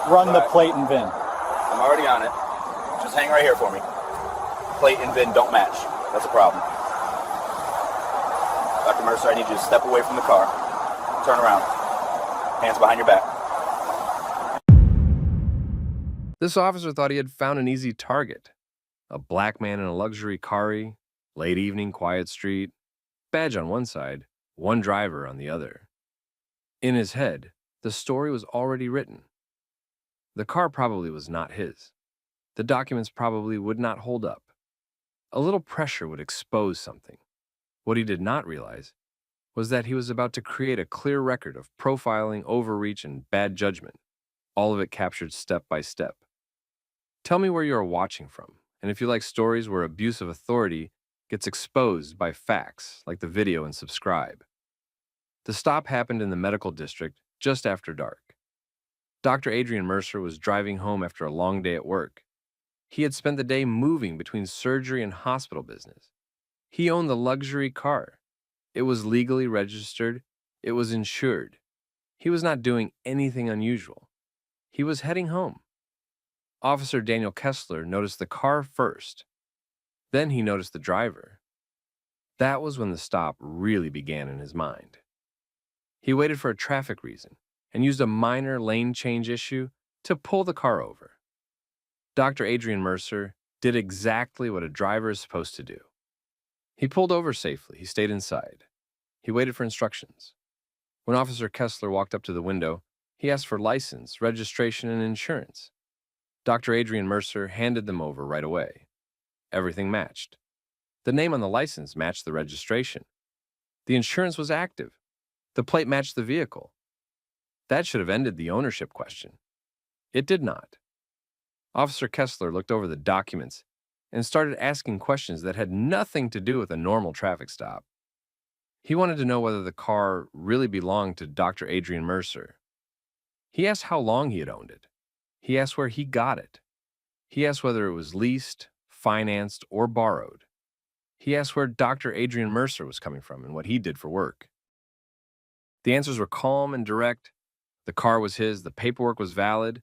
Run the plate and VIN. I'm already on it. Just hang right here for me. Plate and VIN don't match. That's a problem. Dr. Mercer, I need you to step away from the car. Turn around. Hands behind your back. This officer thought he had found an easy target. A black man in a luxury car, late evening, quiet street, badge on one side, one driver on the other. In his head, the story was already written. The car probably was not his. The documents probably would not hold up. A little pressure would expose something. What he did not realize was that he was about to create a clear record of profiling, overreach, and bad judgment, all of it captured step by step. Tell me where you are watching from, and if you like stories where abuse of authority gets exposed by facts, like the video, and subscribe. The stop happened in the medical district just after dark. Dr. Adrian Mercer was driving home after a long day at work. He had spent the day moving between surgery and hospital business. He owned the luxury car. It was legally registered. It was insured. He was not doing anything unusual. He was heading home. Officer Daniel Kessler noticed the car first. Then he noticed the driver. That was when the stop really began in his mind. He waited for a traffic reason and used a minor lane change issue to pull the car over. Dr. Adrian Mercer did exactly what a driver is supposed to do. He pulled over safely. He stayed inside. He waited for instructions. When Officer Kessler walked up to the window, he asked for license, registration, and insurance. Dr. Adrian Mercer handed them over right away. Everything matched. The name on the license matched the registration. The insurance was active. The plate matched the vehicle. That should have ended the ownership question. It did not. Officer Kessler looked over the documents and started asking questions that had nothing to do with a normal traffic stop. He wanted to know whether the car really belonged to Dr. Adrian Mercer. He asked how long he had owned it. He asked where he got it. He asked whether it was leased, financed, or borrowed. He asked where Dr. Adrian Mercer was coming from and what he did for work. The answers were calm and direct. The car was his. The paperwork was valid.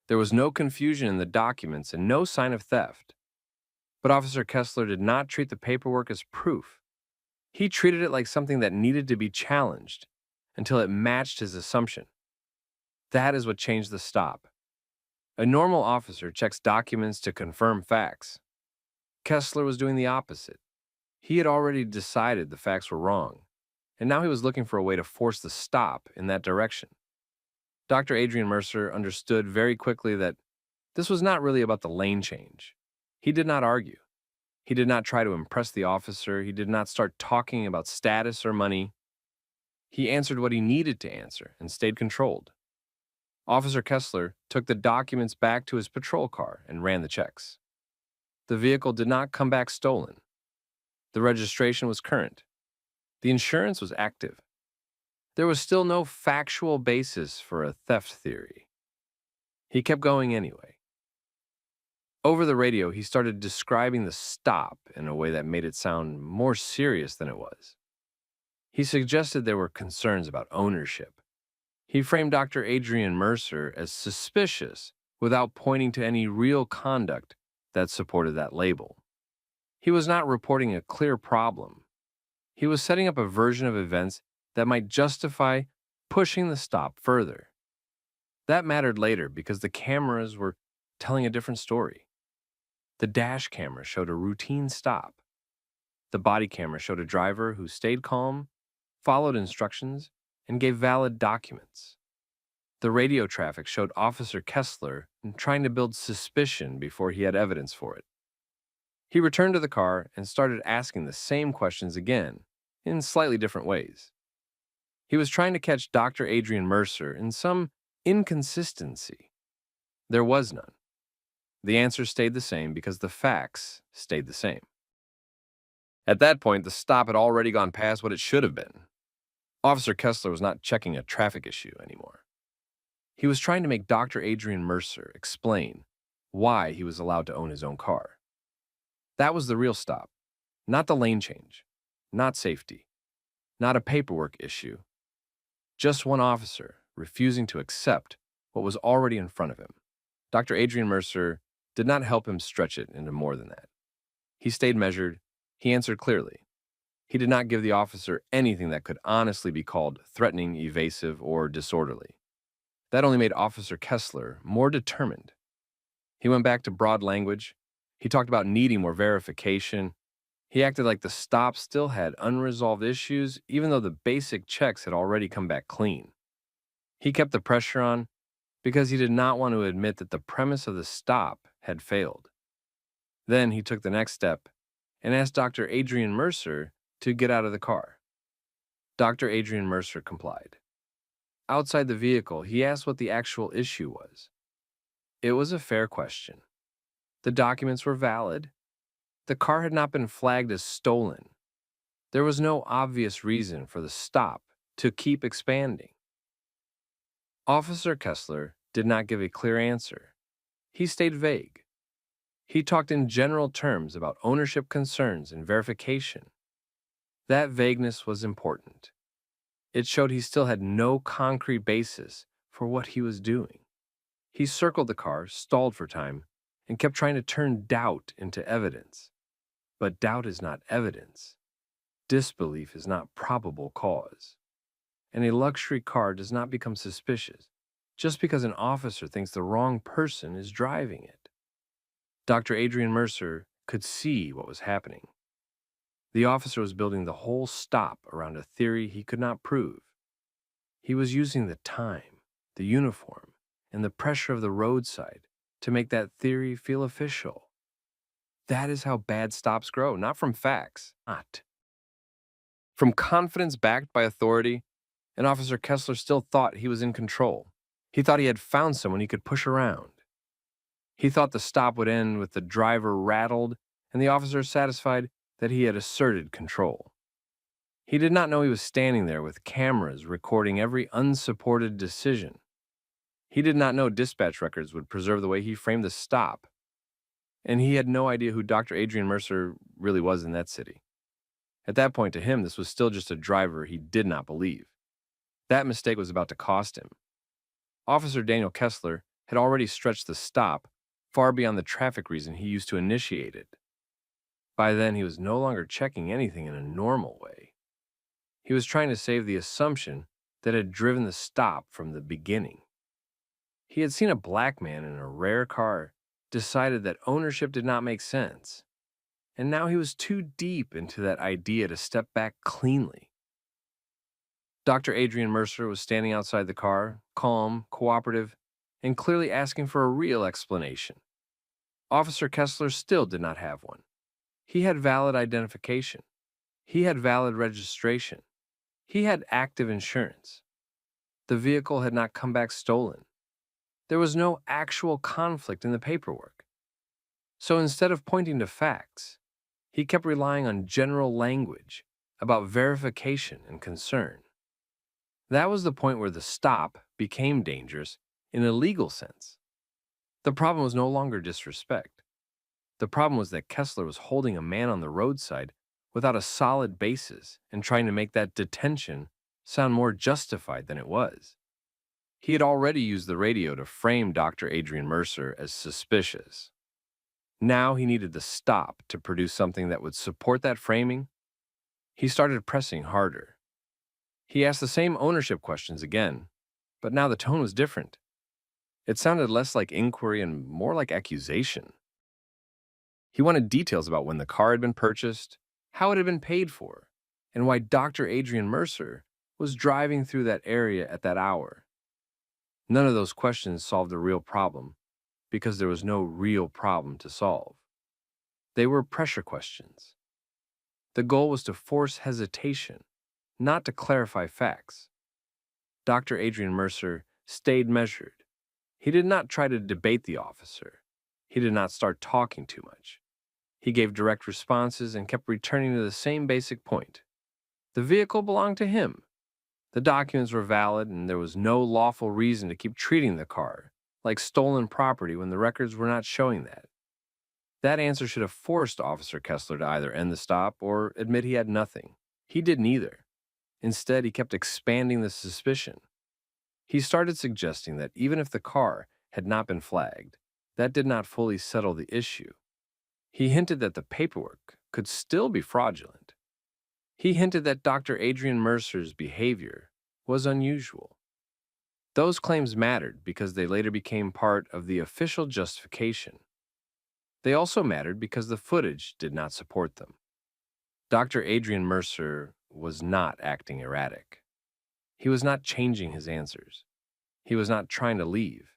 There was no confusion in the documents and no sign of theft. But Officer Kessler did not treat the paperwork as proof. He treated it like something that needed to be challenged until it matched his assumption. That is what changed the stop. A normal officer checks documents to confirm facts. Kessler was doing the opposite. He had already decided the facts were wrong, and now he was looking for a way to force the stop in that direction. Dr. Adrian Mercer understood very quickly that this was not really about the lane change. He did not argue. He did not try to impress the officer. He did not start talking about status or money. He answered what he needed to answer and stayed controlled. Officer Kessler took the documents back to his patrol car and ran the checks. The vehicle did not come back stolen. The registration was current. The insurance was active. There was still no factual basis for a theft theory. He kept going anyway. Over the radio, he started describing the stop in a way that made it sound more serious than it was. He suggested there were concerns about ownership. He framed Dr. Adrian Mercer as suspicious without pointing to any real conduct that supported that label. He was not reporting a clear problem. He was setting up a version of events that might justify pushing the stop further. That mattered later because the cameras were telling a different story. The dash camera showed a routine stop. The body camera showed a driver who stayed calm, followed instructions, and gave valid documents. The radio traffic showed Officer Kessler trying to build suspicion before he had evidence for it. He returned to the car and started asking the same questions again, in slightly different ways. He was trying to catch Dr. Adrian Mercer in some inconsistency. There was none. The answers stayed the same because the facts stayed the same. At that point, the stop had already gone past what it should have been. Officer Kessler was not checking a traffic issue anymore. He was trying to make Dr. Adrian Mercer explain why he was allowed to own his own car. That was the real stop, not the lane change, not safety, not a paperwork issue. Just one officer refusing to accept what was already in front of him. Dr. Adrian Mercer did not help him stretch it into more than that. He stayed measured. He answered clearly. He did not give the officer anything that could honestly be called threatening, evasive, or disorderly. That only made Officer Kessler more determined. He went back to broad language. He talked about needing more verification. He acted like the stop still had unresolved issues, even though the basic checks had already come back clean. He kept the pressure on because he did not want to admit that the premise of the stop had failed. Then he took the next step and asked Dr. Adrian Mercer to get out of the car. Dr. Adrian Mercer complied. Outside the vehicle, he asked what the actual issue was. It was a fair question. The documents were valid. The car had not been flagged as stolen. There was no obvious reason for the stop to keep expanding. Officer Kessler did not give a clear answer. He stayed vague. He talked in general terms about ownership concerns and verification. That vagueness was important. It showed he still had no concrete basis for what he was doing. He circled the car, stalled for time, and kept trying to turn doubt into evidence. But doubt is not evidence. Disbelief is not probable cause. And a luxury car does not become suspicious just because an officer thinks the wrong person is driving it. Dr. Adrian Mercer could see what was happening. The officer was building the whole stop around a theory he could not prove. He was using the time, the uniform, and the pressure of the roadside to make that theory feel official. That is how bad stops grow, not from facts, not. From confidence backed by authority, and Officer Kessler still thought he was in control. He thought he had found someone he could push around. He thought the stop would end with the driver rattled and the officer satisfied that he had asserted control. He did not know he was standing there with cameras recording every unsupported decision. He did not know dispatch records would preserve the way he framed the stop. And he had no idea who Dr. Adrian Mercer really was in that city. At that point, to him, this was still just a driver he did not believe. That mistake was about to cost him. Officer Daniel Kessler had already stretched the stop far beyond the traffic reason he used to initiate it. By then, he was no longer checking anything in a normal way. He was trying to save the assumption that had driven the stop from the beginning. He had seen a black man in a rare car, decided that ownership did not make sense, and now he was too deep into that idea to step back cleanly. Dr. Adrian Mercer was standing outside the car, calm, cooperative, and clearly asking for a real explanation. Officer Kessler still did not have one. He had valid identification. He had valid registration. He had active insurance. The vehicle had not come back stolen. There was no actual conflict in the paperwork. So instead of pointing to facts, he kept relying on general language about verification and concern. That was the point where the stop became dangerous in a legal sense. The problem was no longer disrespect. The problem was that Kessler was holding a man on the roadside without a solid basis and trying to make that detention sound more justified than it was. He had already used the radio to frame Dr. Adrian Mercer as suspicious. Now he needed the stop to produce something that would support that framing. He started pressing harder. He asked the same ownership questions again, but now the tone was different. It sounded less like inquiry and more like accusation. He wanted details about when the car had been purchased, how it had been paid for, and why Dr. Adrian Mercer was driving through that area at that hour. None of those questions solved the real problem because there was no real problem to solve. They were pressure questions. The goal was to force hesitation, not to clarify facts. Dr. Adrian Mercer stayed measured. He did not try to debate the officer. He did not start talking too much. He gave direct responses and kept returning to the same basic point. The vehicle belonged to him. The documents were valid, and there was no lawful reason to keep treating the car like stolen property when the records were not showing that. That answer should have forced Officer Kessler to either end the stop or admit he had nothing. He did neither. Instead, he kept expanding the suspicion. He started suggesting that even if the car had not been flagged, that did not fully settle the issue. He hinted that the paperwork could still be fraudulent. He hinted that Dr. Adrian Mercer's behavior was unusual. Those claims mattered because they later became part of the official justification. They also mattered because the footage did not support them. Dr. Adrian Mercer was not acting erratic. He was not changing his answers. He was not trying to leave.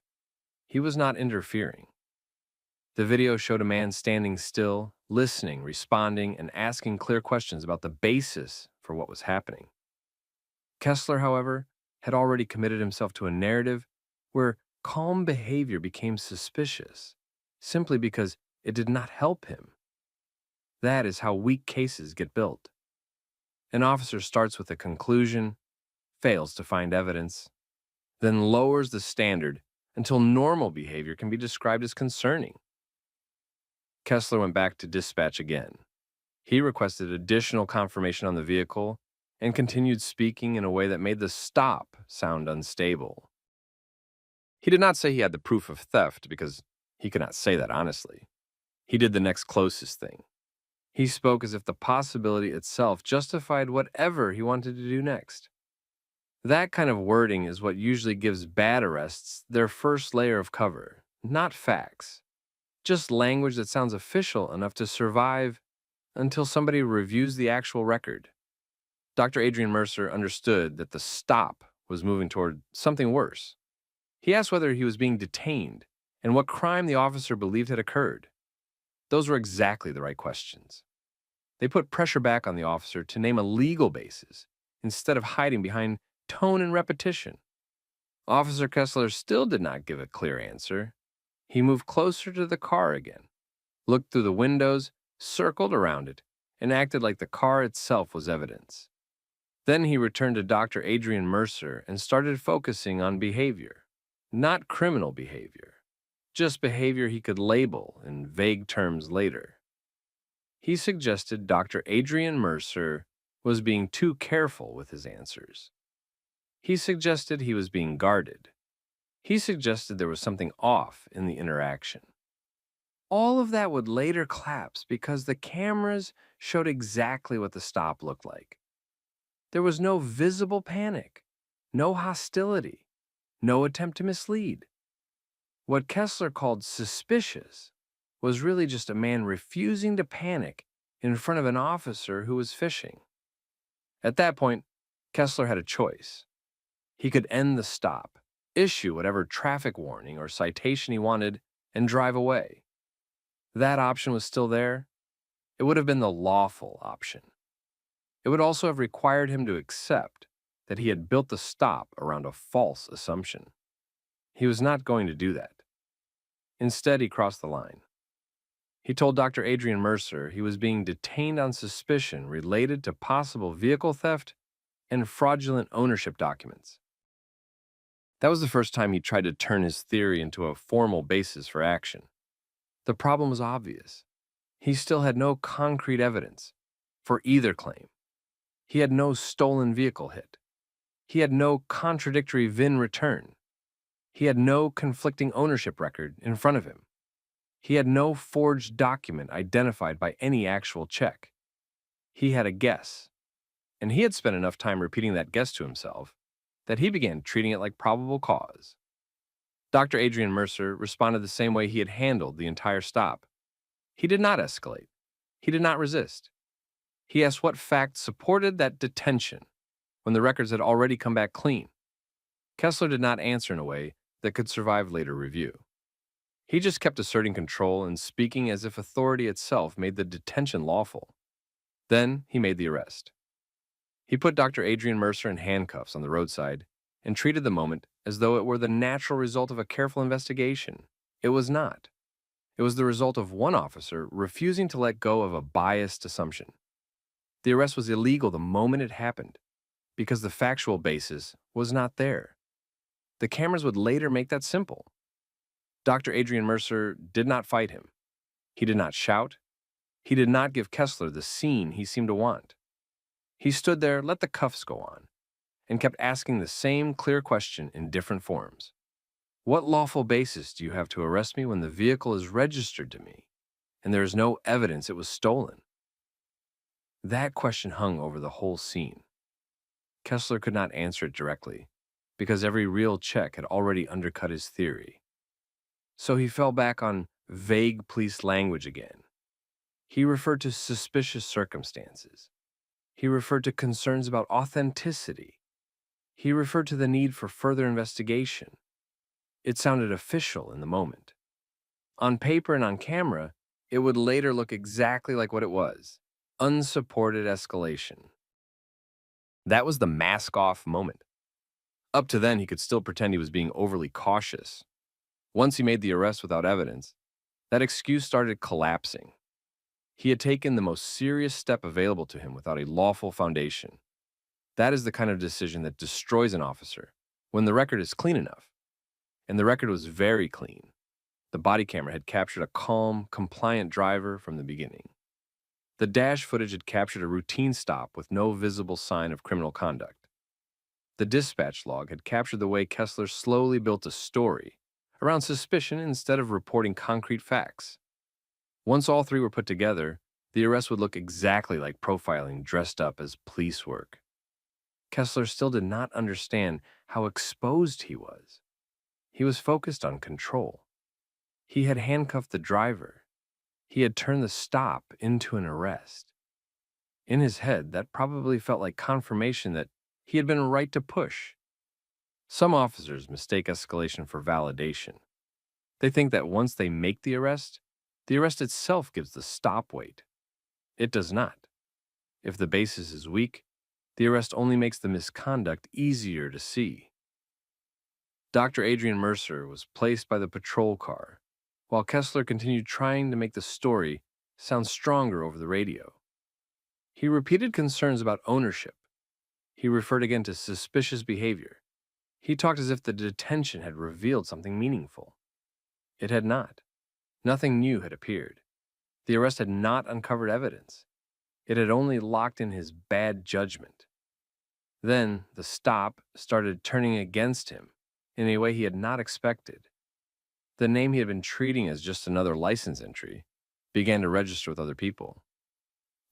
He was not interfering. The video showed a man standing still, listening, responding, and asking clear questions about the basis for what was happening. Kessler, however, had already committed himself to a narrative where calm behavior became suspicious simply because it did not help him. That is how weak cases get built. An officer starts with a conclusion, fails to find evidence, then lowers the standard until normal behavior can be described as concerning. Kessler went back to dispatch again. He requested additional confirmation on the vehicle and continued speaking in a way that made the stop sound unstable. He did not say he had the proof of theft because he could not say that honestly. He did the next closest thing. He spoke as if the possibility itself justified whatever he wanted to do next. That kind of wording is what usually gives bad arrests their first layer of cover, not facts. Just language that sounds official enough to survive until somebody reviews the actual record. Dr. Adrian Mercer understood that the stop was moving toward something worse. He asked whether he was being detained and what crime the officer believed had occurred. Those were exactly the right questions. They put pressure back on the officer to name a legal basis instead of hiding behind tone and repetition. Officer Kessler still did not give a clear answer. He moved closer to the car again, looked through the windows, circled around it, and acted like the car itself was evidence. Then he returned to Dr. Adrian Mercer and started focusing on behavior, not criminal behavior, just behavior he could label in vague terms later. He suggested Dr. Adrian Mercer was being too careful with his answers. He suggested he was being guarded. He suggested there was something off in the interaction. All of that would later collapse because the cameras showed exactly what the stop looked like. There was no visible panic, no hostility, no attempt to mislead. What Kessler called suspicious was really just a man refusing to panic in front of an officer who was fishing. At that point, Kessler had a choice. He could end the stop, issue whatever traffic warning or citation he wanted, and drive away. That option was still there. It would have been the lawful option. It would also have required him to accept that he had built the stop around a false assumption. He was not going to do that. Instead, he crossed the line. He told Dr. Adrian Mercer he was being detained on suspicion related to possible vehicle theft and fraudulent ownership documents. That was the first time he tried to turn his theory into a formal basis for action. The problem was obvious. He still had no concrete evidence for either claim. He had no stolen vehicle hit. He had no contradictory VIN return. He had no conflicting ownership record in front of him. He had no forged document identified by any actual check. He had a guess, and he had spent enough time repeating that guess to himself that he began treating it like probable cause. Dr. Adrian Mercer responded the same way he had handled the entire stop. He did not escalate. He did not resist. He asked what facts supported that detention when the records had already come back clean. Kessler did not answer in a way that could survive later review. He just kept asserting control and speaking as if authority itself made the detention lawful. Then he made the arrest. He put Dr. Adrian Mercer in handcuffs on the roadside and treated the moment as though it were the natural result of a careful investigation. It was not. It was the result of one officer refusing to let go of a biased assumption. The arrest was illegal the moment it happened because the factual basis was not there. The cameras would later make that simple. Dr. Adrian Mercer did not fight him. He did not shout. He did not give Kessler the scene he seemed to want. He stood there, let the cuffs go on, and kept asking the same clear question in different forms. What lawful basis do you have to arrest me when the vehicle is registered to me and there is no evidence it was stolen? That question hung over the whole scene. Kessler could not answer it directly because every real check had already undercut his theory. So he fell back on vague police language again. He referred to suspicious circumstances. He referred to concerns about authenticity. He referred to the need for further investigation. It sounded official in the moment. On paper and on camera, it would later look exactly like what it was: unsupported escalation. That was the mask-off moment. Up to then, he could still pretend he was being overly cautious. Once he made the arrest without evidence, that excuse started collapsing. He had taken the most serious step available to him without a lawful foundation. That is the kind of decision that destroys an officer when the record is clean enough. And the record was very clean. The body camera had captured a calm, compliant driver from the beginning. The dash footage had captured a routine stop with no visible sign of criminal conduct. The dispatch log had captured the way Kessler slowly built a story around suspicion instead of reporting concrete facts. Once all three were put together, the arrest would look exactly like profiling dressed up as police work. Kessler still did not understand how exposed he was. He was focused on control. He had handcuffed the driver. He had turned the stop into an arrest. In his head, that probably felt like confirmation that he had been right to push. Some officers mistake escalation for validation. They think that once they make the arrest itself gives the stop weight. It does not. If the basis is weak, the arrest only makes the misconduct easier to see. Dr. Adrian Mercer was placed by the patrol car, while Kessler continued trying to make the story sound stronger over the radio. He repeated concerns about ownership. He referred again to suspicious behavior. He talked as if the detention had revealed something meaningful. It had not. Nothing new had appeared. The arrest had not uncovered evidence. It had only locked in his bad judgment. Then the stop started turning against him in a way he had not expected. The name he had been treating as just another license entry began to register with other people.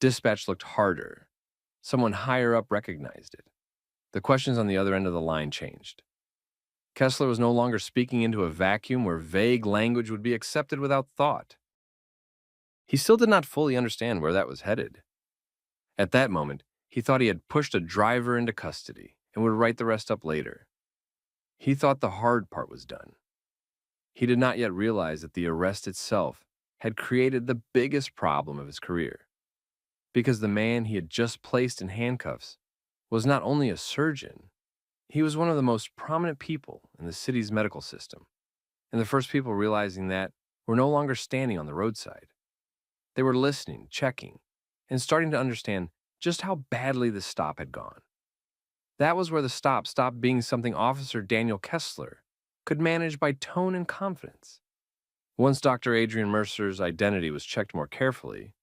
Dispatch looked harder. Someone higher up recognized it. The questions on the other end of the line changed. Kessler was no longer speaking into a vacuum where vague language would be accepted without thought. He still did not fully understand where that was headed. At that moment, he thought he had pushed a driver into custody and would write the rest up later. He thought the hard part was done. He did not yet realize that the arrest itself had created the biggest problem of his career, because the man he had just placed in handcuffs was not only a surgeon, he was one of the most prominent people in the city's medical system, and the first people realizing that were no longer standing on the roadside. They were listening, checking, and starting to understand just how badly the stop had gone. That was where the stop stopped being something Officer Daniel Kessler could manage by tone and confidence. Once Dr. Adrian Mercer's identity was checked more carefully,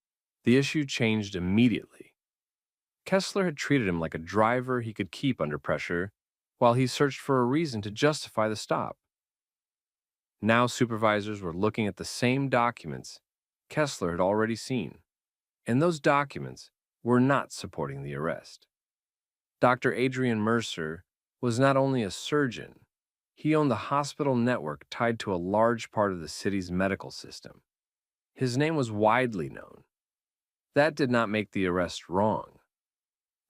the issue changed immediately. Kessler had treated him like a driver he could keep under pressure while he searched for a reason to justify the stop. Now supervisors were looking at the same documents Kessler had already seen, and those documents were not supporting the arrest. Dr. Adrian Mercer was not only a surgeon, he owned the hospital network tied to a large part of the city's medical system. His name was widely known. That did not make the arrest wrong.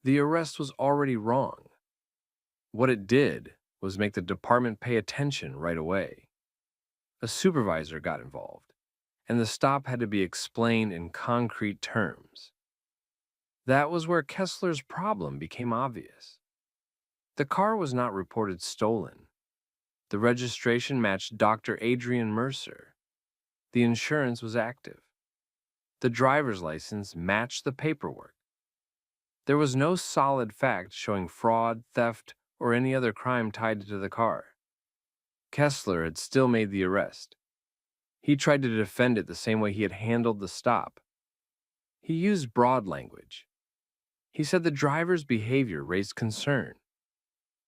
The arrest was already wrong. What it did was make the department pay attention right away. A supervisor got involved, and the stop had to be explained in concrete terms. That was where Kessler's problem became obvious. The car was not reported stolen. The registration matched Dr. Adrian Mercer. The insurance was active. The driver's license matched the paperwork. There was no solid fact showing fraud, theft, or any other crime tied to the car. Kessler had still made the arrest. He tried to defend it the same way he had handled the stop. He used broad language. He said the driver's behavior raised concern.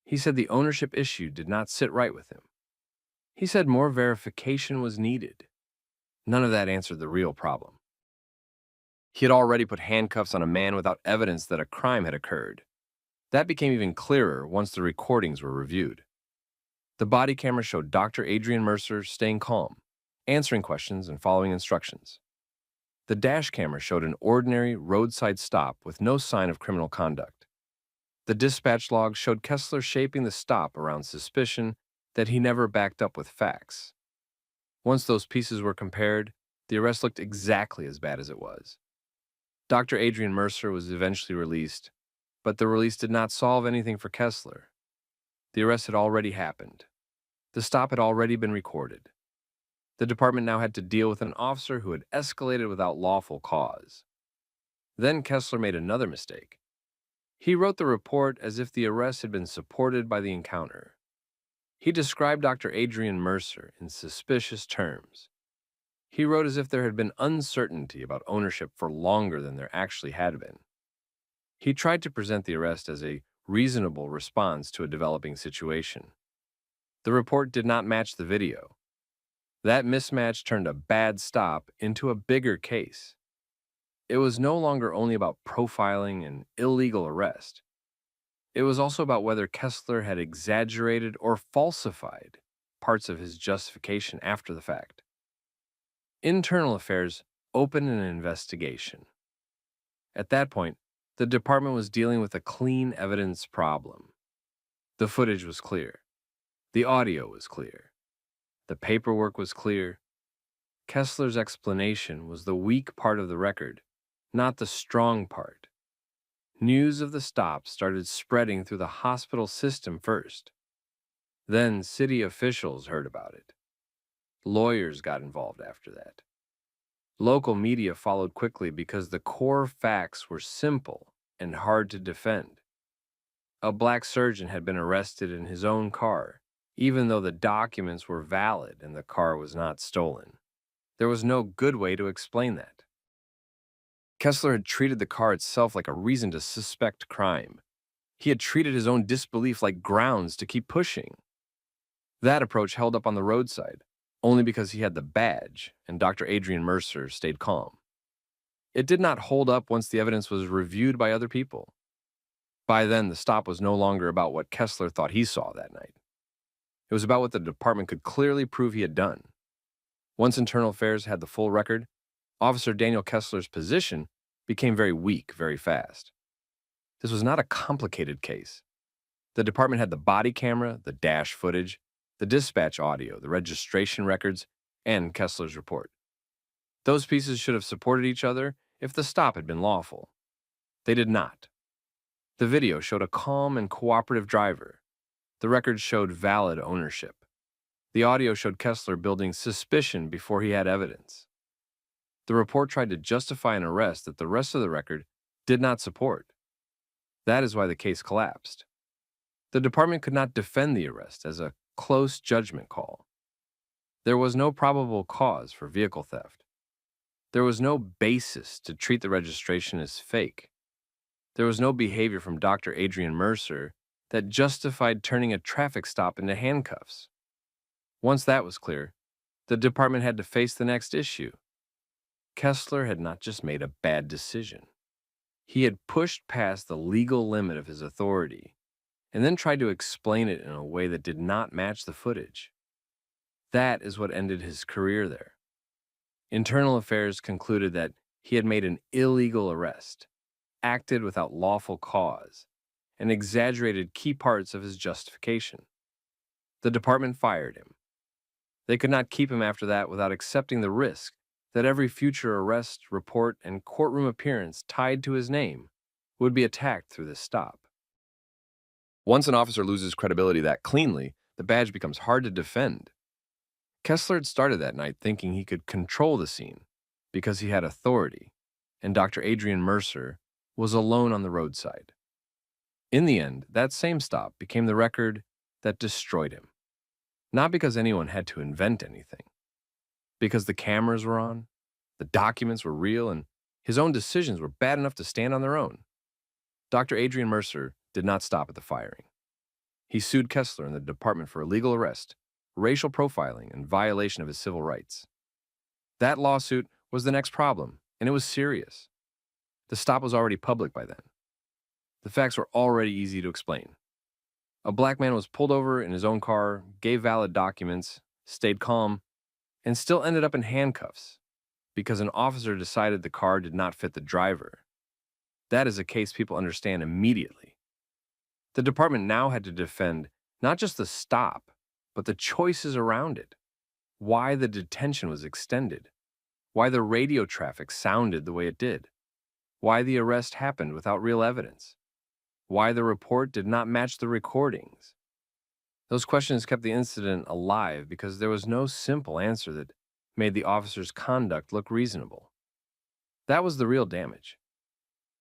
He said the ownership issue did not sit right with him. He said more verification was needed. None of that answered the real problem. He had already put handcuffs on a man without evidence that a crime had occurred. That became even clearer once the recordings were reviewed. The body camera showed Dr. Adrian Mercer staying calm, answering questions and following instructions. The dash camera showed an ordinary roadside stop with no sign of criminal conduct. The dispatch log showed Kessler shaping the stop around suspicion that he never backed up with facts. Once those pieces were compared, the arrest looked exactly as bad as it was. Dr. Adrian Mercer was eventually released, but the release did not solve anything for Kessler. The arrest had already happened. The stop had already been recorded. The department now had to deal with an officer who had escalated without lawful cause. Then Kessler made another mistake. He wrote the report as if the arrest had been supported by the encounter. He described Dr. Adrian Mercer in suspicious terms. He wrote as if there had been uncertainty about ownership for longer than there actually had been. He tried to present the arrest as a reasonable response to a developing situation. The report did not match the video. That mismatch turned a bad stop into a bigger case. It was no longer only about profiling and illegal arrest. It was also about whether Kessler had exaggerated or falsified parts of his justification after the fact. Internal Affairs opened an investigation. At that point, the department was dealing with a clean evidence problem. The footage was clear. The audio was clear. The paperwork was clear. Kessler's explanation was the weak part of the record, not the strong part. News of the stop started spreading through the hospital system first. Then city officials heard about it. Lawyers got involved after that. Local media followed quickly because the core facts were simple and hard to defend. A black surgeon had been arrested in his own car, even though the documents were valid and the car was not stolen. There was no good way to explain that. Kessler had treated the car itself like a reason to suspect crime. He had treated his own disbelief like grounds to keep pushing. That approach held up on the roadside, only because he had the badge and Dr. Adrian Mercer stayed calm. It did not hold up once the evidence was reviewed by other people. By then, the stop was no longer about what Kessler thought he saw that night. It was about what the department could clearly prove he had done. Once Internal Affairs had the full record, Officer Daniel Kessler's position became very weak very fast. This was not a complicated case. The department had the body camera, the dash footage, the dispatch audio, the registration records, and Kessler's report. Those pieces should have supported each other if the stop had been lawful. They did not. The video showed a calm and cooperative driver. The records showed valid ownership. The audio showed Kessler building suspicion before he had evidence. The report tried to justify an arrest that the rest of the record did not support. That is why the case collapsed. The department could not defend the arrest as a close judgment call. There was no probable cause for vehicle theft. There was no basis to treat the registration as fake. There was no behavior from Dr. Adrian Mercer that justified turning a traffic stop into handcuffs. Once that was clear, the department had to face the next issue. Kessler had not just made a bad decision. He had pushed past the legal limit of his authority and then tried to explain it in a way that did not match the footage. That is what ended his career there. Internal Affairs concluded that he had made an illegal arrest, acted without lawful cause, and exaggerated key parts of his justification. The department fired him. They could not keep him after that without accepting the risk that every future arrest, report, and courtroom appearance tied to his name would be attacked through this stop. Once an officer loses credibility that cleanly, the badge becomes hard to defend. Kessler had started that night thinking he could control the scene because he had authority, and Dr. Adrian Mercer was alone on the roadside. In the end, that same stop became the record that destroyed him. Not because anyone had to invent anything. Because the cameras were on, the documents were real, and his own decisions were bad enough to stand on their own. Dr. Adrian Mercer did not stop at the firing. He sued Kessler and the department for illegal arrest, racial profiling, and violation of his civil rights. That lawsuit was the next problem, and it was serious. The stop was already public by then. The facts were already easy to explain. A black man was pulled over in his own car, gave valid documents, stayed calm, and still ended up in handcuffs because an officer decided the car did not fit the driver. That is a case people understand immediately. The department now had to defend not just the stop, but the choices around it. Why the detention was extended. Why the radio traffic sounded the way it did. Why the arrest happened without real evidence. Why the report did not match the recordings. Those questions kept the incident alive because there was no simple answer that made the officer's conduct look reasonable. That was the real damage.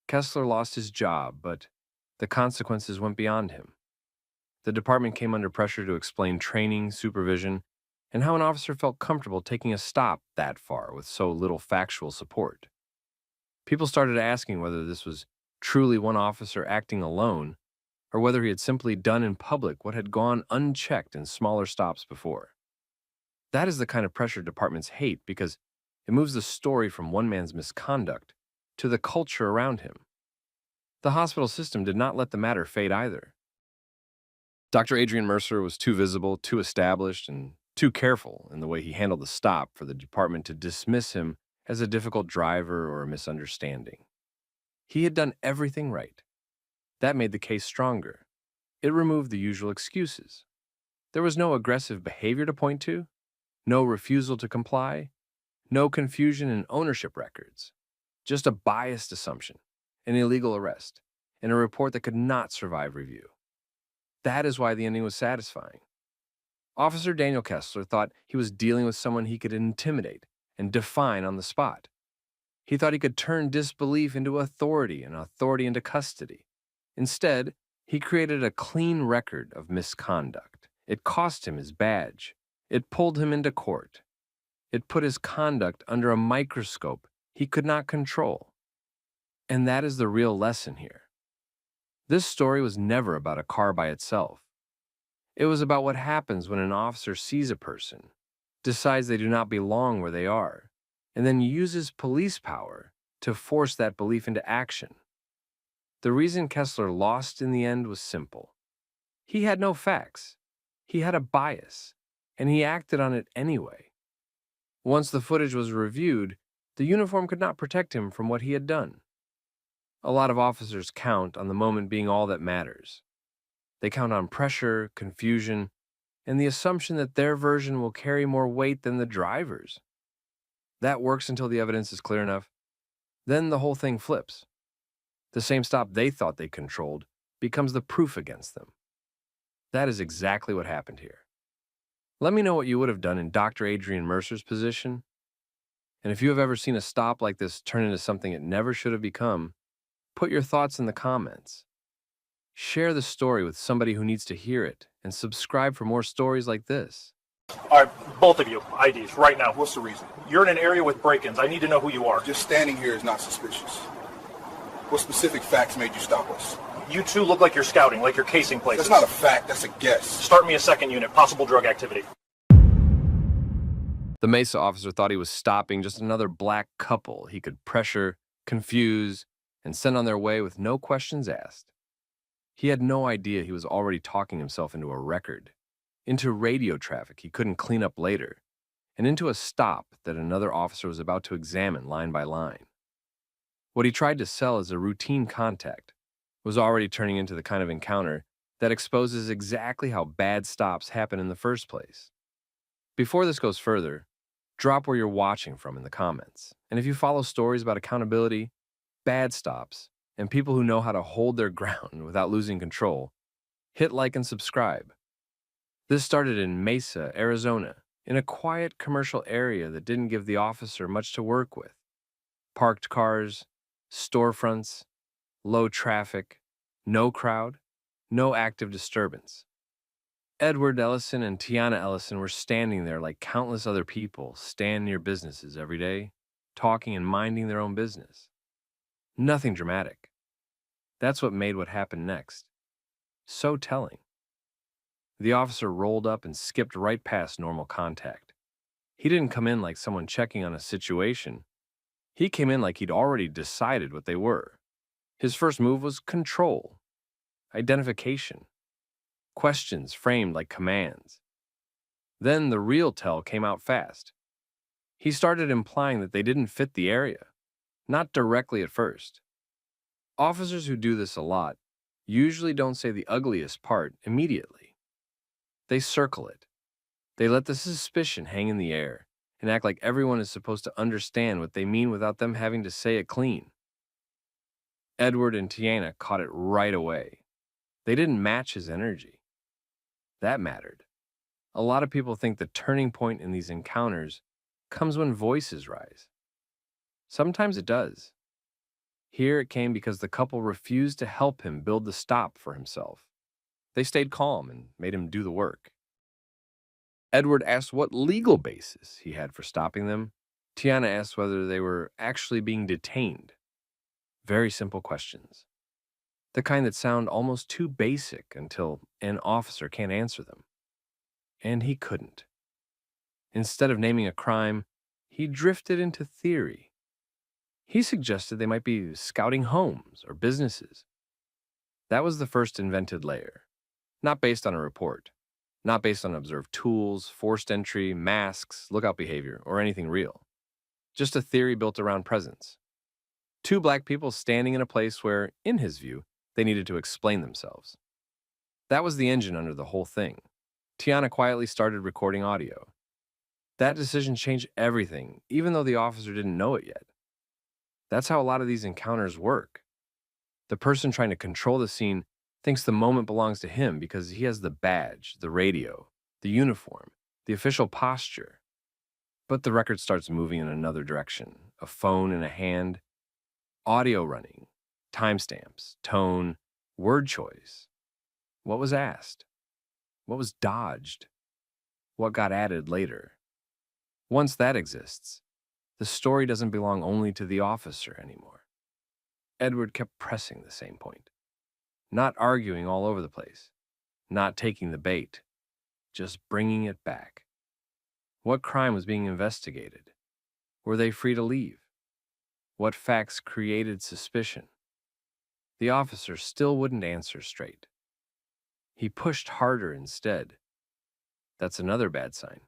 Kessler lost his job, but the consequences went beyond him. The department came under pressure to explain training, supervision, and how an officer felt comfortable taking a stop that far with so little factual support. People started asking whether this was truly one officer acting alone, or whether he had simply done in public what had gone unchecked in smaller stops before. That is the kind of pressure departments hate because it moves the story from one man's misconduct to the culture around him. The hospital system did not let the matter fade either. Dr. Adrian Mercer was too visible, too established, and too careful in the way he handled the stop for the department to dismiss him as a difficult driver or a misunderstanding. He had done everything right. That made the case stronger. It removed the usual excuses. There was no aggressive behavior to point to, no refusal to comply, no confusion in ownership records, just a biased assumption, an illegal arrest, and a report that could not survive review. That is why the ending was satisfying. Officer Daniel Kessler thought he was dealing with someone he could intimidate and define on the spot. He thought he could turn disbelief into authority and authority into custody. Instead, he created a clean record of misconduct. It cost him his badge. It pulled him into court. It put his conduct under a microscope he could not control. And that is the real lesson here. This story was never about a car by itself. It was about what happens when an officer sees a person, decides they do not belong where they are, and then uses police power to force that belief into action. The reason Kessler lost in the end was simple. He had no facts. He had a bias, and he acted on it anyway. Once the footage was reviewed, the uniform could not protect him from what he had done. A lot of officers count on the moment being all that matters. They count on pressure, confusion, and the assumption that their version will carry more weight than the driver's. That works until the evidence is clear enough. Then the whole thing flips. The same stop they thought they controlled becomes the proof against them. That is exactly what happened here. Let me know what you would have done in Dr. Adrian Mercer's position. And if you have ever seen a stop like this turn into something it never should have become, put your thoughts in the comments. Share the story with somebody who needs to hear it, and subscribe for more stories like this. All right, both of you, IDs, right now. What's the reason? You're in an area with break-ins. I need to know who you are. Just standing here is not suspicious. What specific facts made you stop us? You two look like you're scouting, like you're casing places. That's not a fact, that's a guess. Start me a second unit, possible drug activity. The Mesa officer thought he was stopping just another black couple he could pressure, confuse, and send on their way with no questions asked. He had no idea he was already talking himself into a record, into radio traffic he couldn't clean up later, and into a stop that another officer was about to examine line by line. What he tried to sell as a routine contact was already turning into the kind of encounter that exposes exactly how bad stops happen in the first place. Before this goes further, drop where you're watching from in the comments. And if you follow stories about accountability, bad stops, and people who know how to hold their ground without losing control, hit like and subscribe. This started in Mesa, Arizona, in a quiet commercial area that didn't give the officer much to work with. Parked cars, storefronts, low traffic, no crowd, no active disturbance. Edward Ellison and Tiana Ellison were standing there like countless other people stand near businesses every day, talking and minding their own business. Nothing dramatic. That's what made what happened next so telling. The officer rolled up and skipped right past normal contact. He didn't come in like someone checking on a situation. He came in like he'd already decided what they were. His first move was control, identification, questions framed like commands. Then the real tell came out fast. He started implying that they didn't fit the area, not directly at first. Officers who do this a lot usually don't say the ugliest part immediately. They circle it. They let the suspicion hang in the air and act like everyone is supposed to understand what they mean without them having to say it clean. Edward and Tiana caught it right away. They didn't match his energy. That mattered. A lot of people think the turning point in these encounters comes when voices rise. Sometimes it does. Here it came because the couple refused to help him build the stop for himself. They stayed calm and made him do the work. Edward asked what legal basis he had for stopping them. Tiana asked whether they were actually being detained. Very simple questions. The kind that sound almost too basic until an officer can't answer them. And he couldn't. Instead of naming a crime, he drifted into theory. He suggested they might be scouting homes or businesses. That was the first invented layer, not based on a report, not based on observed tools, forced entry, masks, lookout behavior, or anything real. Just a theory built around presence. Two black people standing in a place where, in his view, they needed to explain themselves. That was the engine under the whole thing. Tiana quietly started recording audio. That decision changed everything, even though the officer didn't know it yet. That's how a lot of these encounters work. The person trying to control the scene thinks the moment belongs to him because he has the badge, the radio, the uniform, the official posture. But the record starts moving in another direction, a phone in a hand, audio running, timestamps, tone, word choice. What was asked? What was dodged? What got added later? Once that exists, the story doesn't belong only to the officer anymore. Edward kept pressing the same point, not arguing all over the place, not taking the bait, just bringing it back. What crime was being investigated? Were they free to leave? What facts created suspicion? The officer still wouldn't answer straight. He pushed harder instead. That's another bad sign.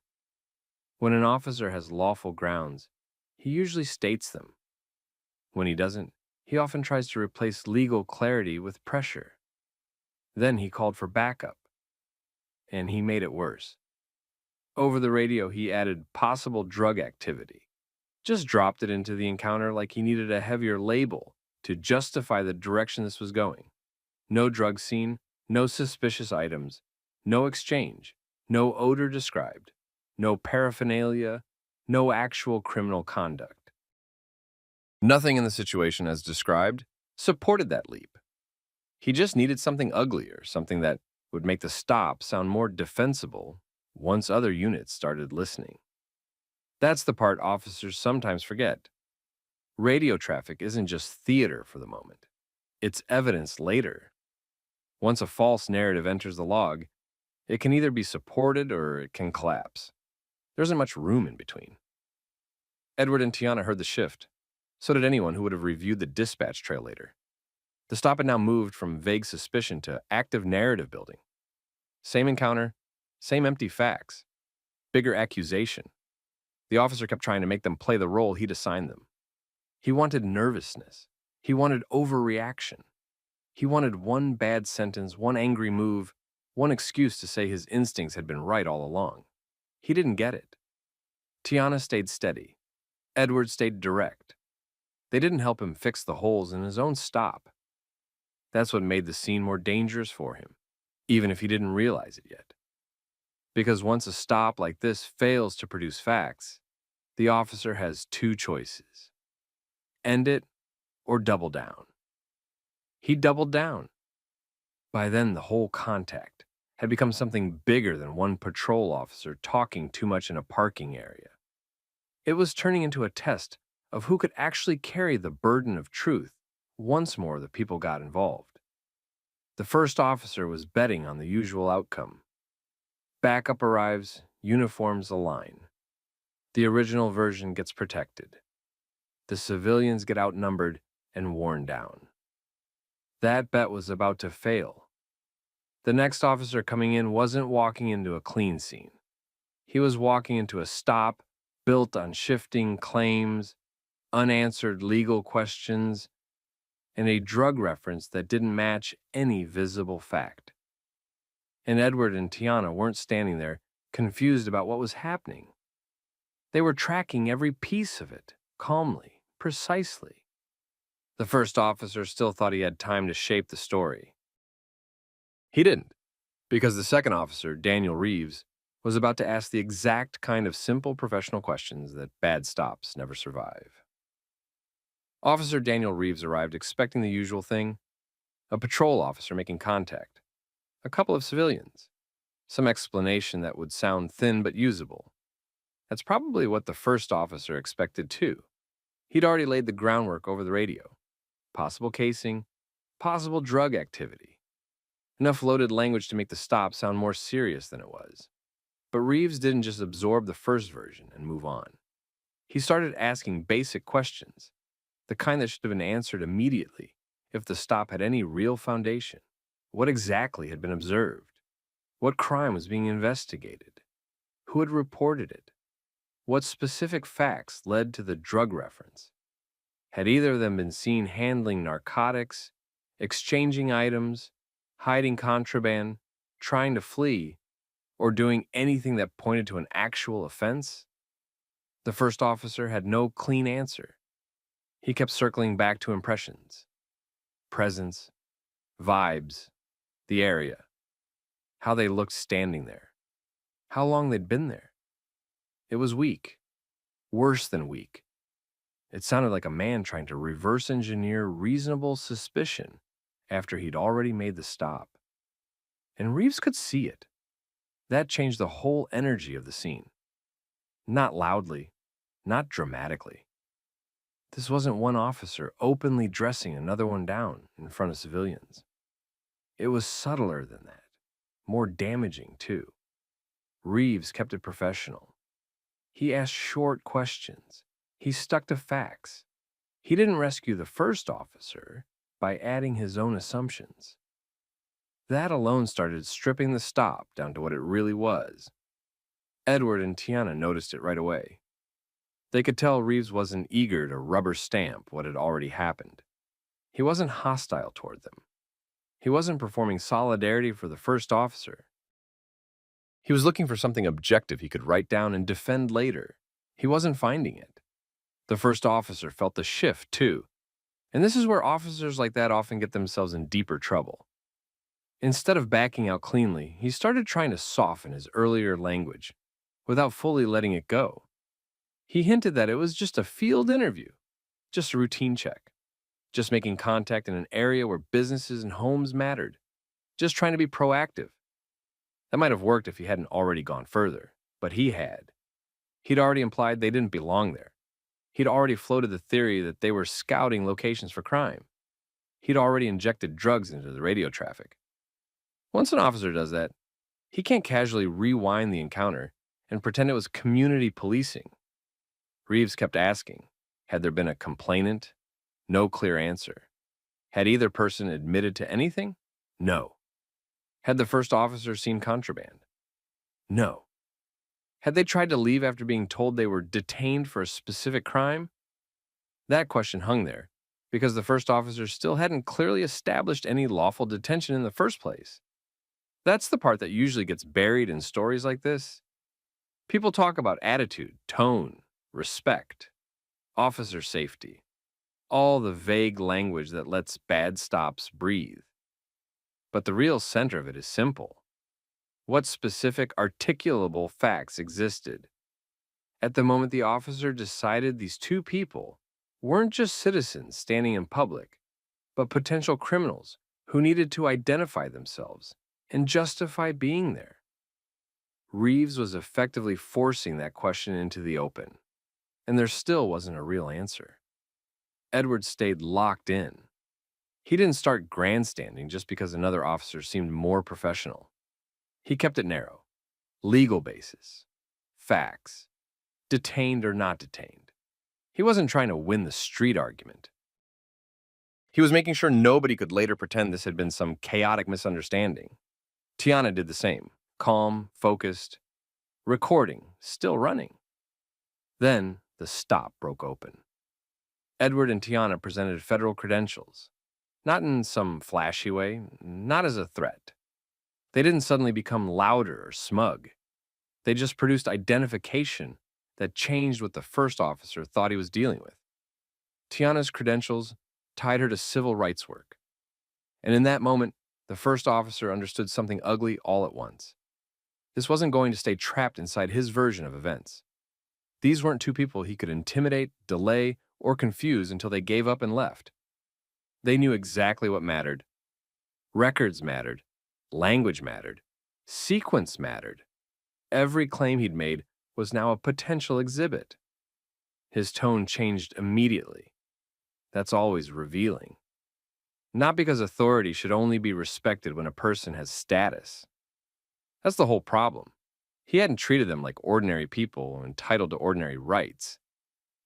When an officer has lawful grounds, he usually states them. When he doesn't, he often tries to replace legal clarity with pressure. Then he called for backup, and he made it worse. Over the radio, he added possible drug activity. Just dropped it into the encounter like he needed a heavier label to justify the direction this was going. No drug scene, no suspicious items, no exchange, no odor described, no paraphernalia, no actual criminal conduct. Nothing in the situation as described supported that leap. He just needed something uglier, something that would make the stop sound more defensible once other units started listening. That's the part officers sometimes forget. Radio traffic isn't just theater for the moment. It's evidence later. Once a false narrative enters the log, it can either be supported or it can collapse. There isn't much room in between. Edward and Tiana heard the shift. So did anyone who would have reviewed the dispatch trail later. The stop had now moved from vague suspicion to active narrative building. Same encounter, same empty facts, bigger accusation. The officer kept trying to make them play the role he'd assigned them. He wanted nervousness. He wanted overreaction. He wanted one bad sentence, one angry move, one excuse to say his instincts had been right all along. He didn't get it. Tiana stayed steady. Edward stayed direct. They didn't help him fix the holes in his own stop. That's what made the scene more dangerous for him, even if he didn't realize it yet. Because once a stop like this fails to produce facts, the officer has two choices: end it or double down. He doubled down. By then, the whole contact had become something bigger than one patrol officer talking too much in a parking area. It was turning into a test of who could actually carry the burden of truth once more the people got involved. The first officer was betting on the usual outcome. Backup arrives, uniforms align. The original version gets protected. The civilians get outnumbered and worn down. That bet was about to fail. The next officer coming in wasn't walking into a clean scene. He was walking into a stop built on shifting claims, unanswered legal questions, and a drug reference that didn't match any visible fact. And Edward and Tiana weren't standing there, confused about what was happening. They were tracking every piece of it, calmly, precisely. The first officer still thought he had time to shape the story. He didn't, because the second officer, Daniel Reeves, was about to ask the exact kind of simple professional questions that bad stops never survive. Officer Daniel Reeves arrived expecting the usual thing: a patrol officer making contact, a couple of civilians, some explanation that would sound thin but usable. That's probably what the first officer expected too. He'd already laid the groundwork over the radio. Possible casing, possible drug activity. Enough loaded language to make the stop sound more serious than it was. But Reeves didn't just absorb the first version and move on. He started asking basic questions, the kind that should have been answered immediately if the stop had any real foundation. What exactly had been observed? What crime was being investigated? Who had reported it? What specific facts led to the drug reference? Had either of them been seen handling narcotics, exchanging items, hiding contraband, trying to flee, or doing anything that pointed to an actual offense? The first officer had no clean answer. He kept circling back to impressions, presence, vibes, the area, how they looked standing there, how long they'd been there. It was weak, worse than weak. It sounded like a man trying to reverse engineer reasonable suspicion after he'd already made the stop. And Reeves could see it. That changed the whole energy of the scene. Not loudly, not dramatically. This wasn't one officer openly dressing another one down in front of civilians. It was subtler than that, more damaging too. Reeves kept it professional. He asked short questions. He stuck to facts. He didn't rescue the first officer by adding his own assumptions. That alone started stripping the stop down to what it really was. Edward and Tiana noticed it right away. They could tell Reeves wasn't eager to rubber stamp what had already happened. He wasn't hostile toward them. He wasn't performing solidarity for the first officer. He was looking for something objective he could write down and defend later. He wasn't finding it. The first officer felt the shift, too. And this is where officers like that often get themselves in deeper trouble. Instead of backing out cleanly, he started trying to soften his earlier language without fully letting it go. He hinted that it was just a field interview, just a routine check, just making contact in an area where businesses and homes mattered, just trying to be proactive. That might have worked if he hadn't already gone further, but he had. He'd already implied they didn't belong there. He'd already floated the theory that they were scouting locations for crime. He'd already injected drugs into the radio traffic. Once an officer does that, he can't casually rewind the encounter and pretend it was community policing. Reeves kept asking, had there been a complainant? No clear answer. Had either person admitted to anything? No. Had the first officer seen contraband? No. Had they tried to leave after being told they were detained for a specific crime? That question hung there because the first officer still hadn't clearly established any lawful detention in the first place. That's the part that usually gets buried in stories like this. People talk about attitude, tone, respect, officer safety, all the vague language that lets bad stops breathe. But the real center of it is simple. What specific articulable facts existed? At the moment the officer decided these two people weren't just citizens standing in public, but potential criminals who needed to identify themselves and justify being there. Reeves was effectively forcing that question into the open, and there still wasn't a real answer. Edward stayed locked in. He didn't start grandstanding just because another officer seemed more professional. He kept it narrow, legal basis, facts, detained or not detained. He wasn't trying to win the street argument. He was making sure nobody could later pretend this had been some chaotic misunderstanding. Tiana did the same, calm, focused, recording, still running. Then the stop broke open. Edward and Tiana presented federal credentials, not in some flashy way, not as a threat. They didn't suddenly become louder or smug. They just produced identification that changed what the first officer thought he was dealing with. Tiana's credentials tied her to civil rights work. And in that moment, the first officer understood something ugly all at once. This wasn't going to stay trapped inside his version of events. These weren't two people he could intimidate, delay, or confuse until they gave up and left. They knew exactly what mattered. Records mattered. Language mattered. Sequence mattered. Every claim he'd made was now a potential exhibit. His tone changed immediately. That's always revealing. Not because authority should only be respected when a person has status. That's the whole problem. He hadn't treated them like ordinary people entitled to ordinary rights.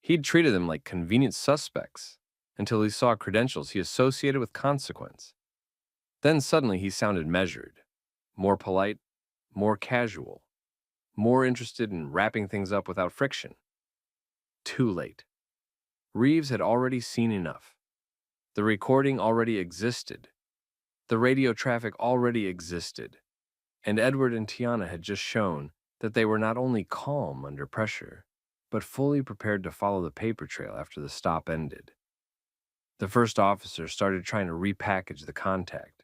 He'd treated them like convenient suspects until he saw credentials he associated with consequence. Then suddenly he sounded measured, more polite, more casual, more interested in wrapping things up without friction. Too late. Reeves had already seen enough. The recording already existed. The radio traffic already existed. And Edward and Tiana had just shown that they were not only calm under pressure, but fully prepared to follow the paper trail after the stop ended. The first officer started trying to repackage the contact.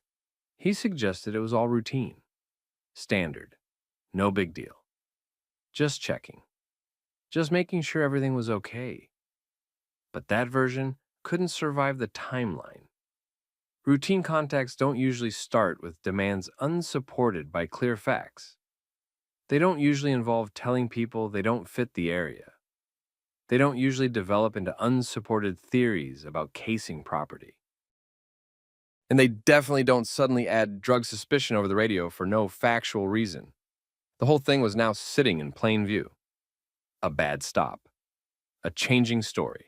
He suggested it was all routine, standard, no big deal. Just checking. Just making sure everything was okay. But that version couldn't survive the timeline. Routine contacts don't usually start with demands unsupported by clear facts. They don't usually involve telling people they don't fit the area. They don't usually develop into unsupported theories about casing property. And they definitely don't suddenly add drug suspicion over the radio for no factual reason. The whole thing was now sitting in plain view. A bad stop. A changing story.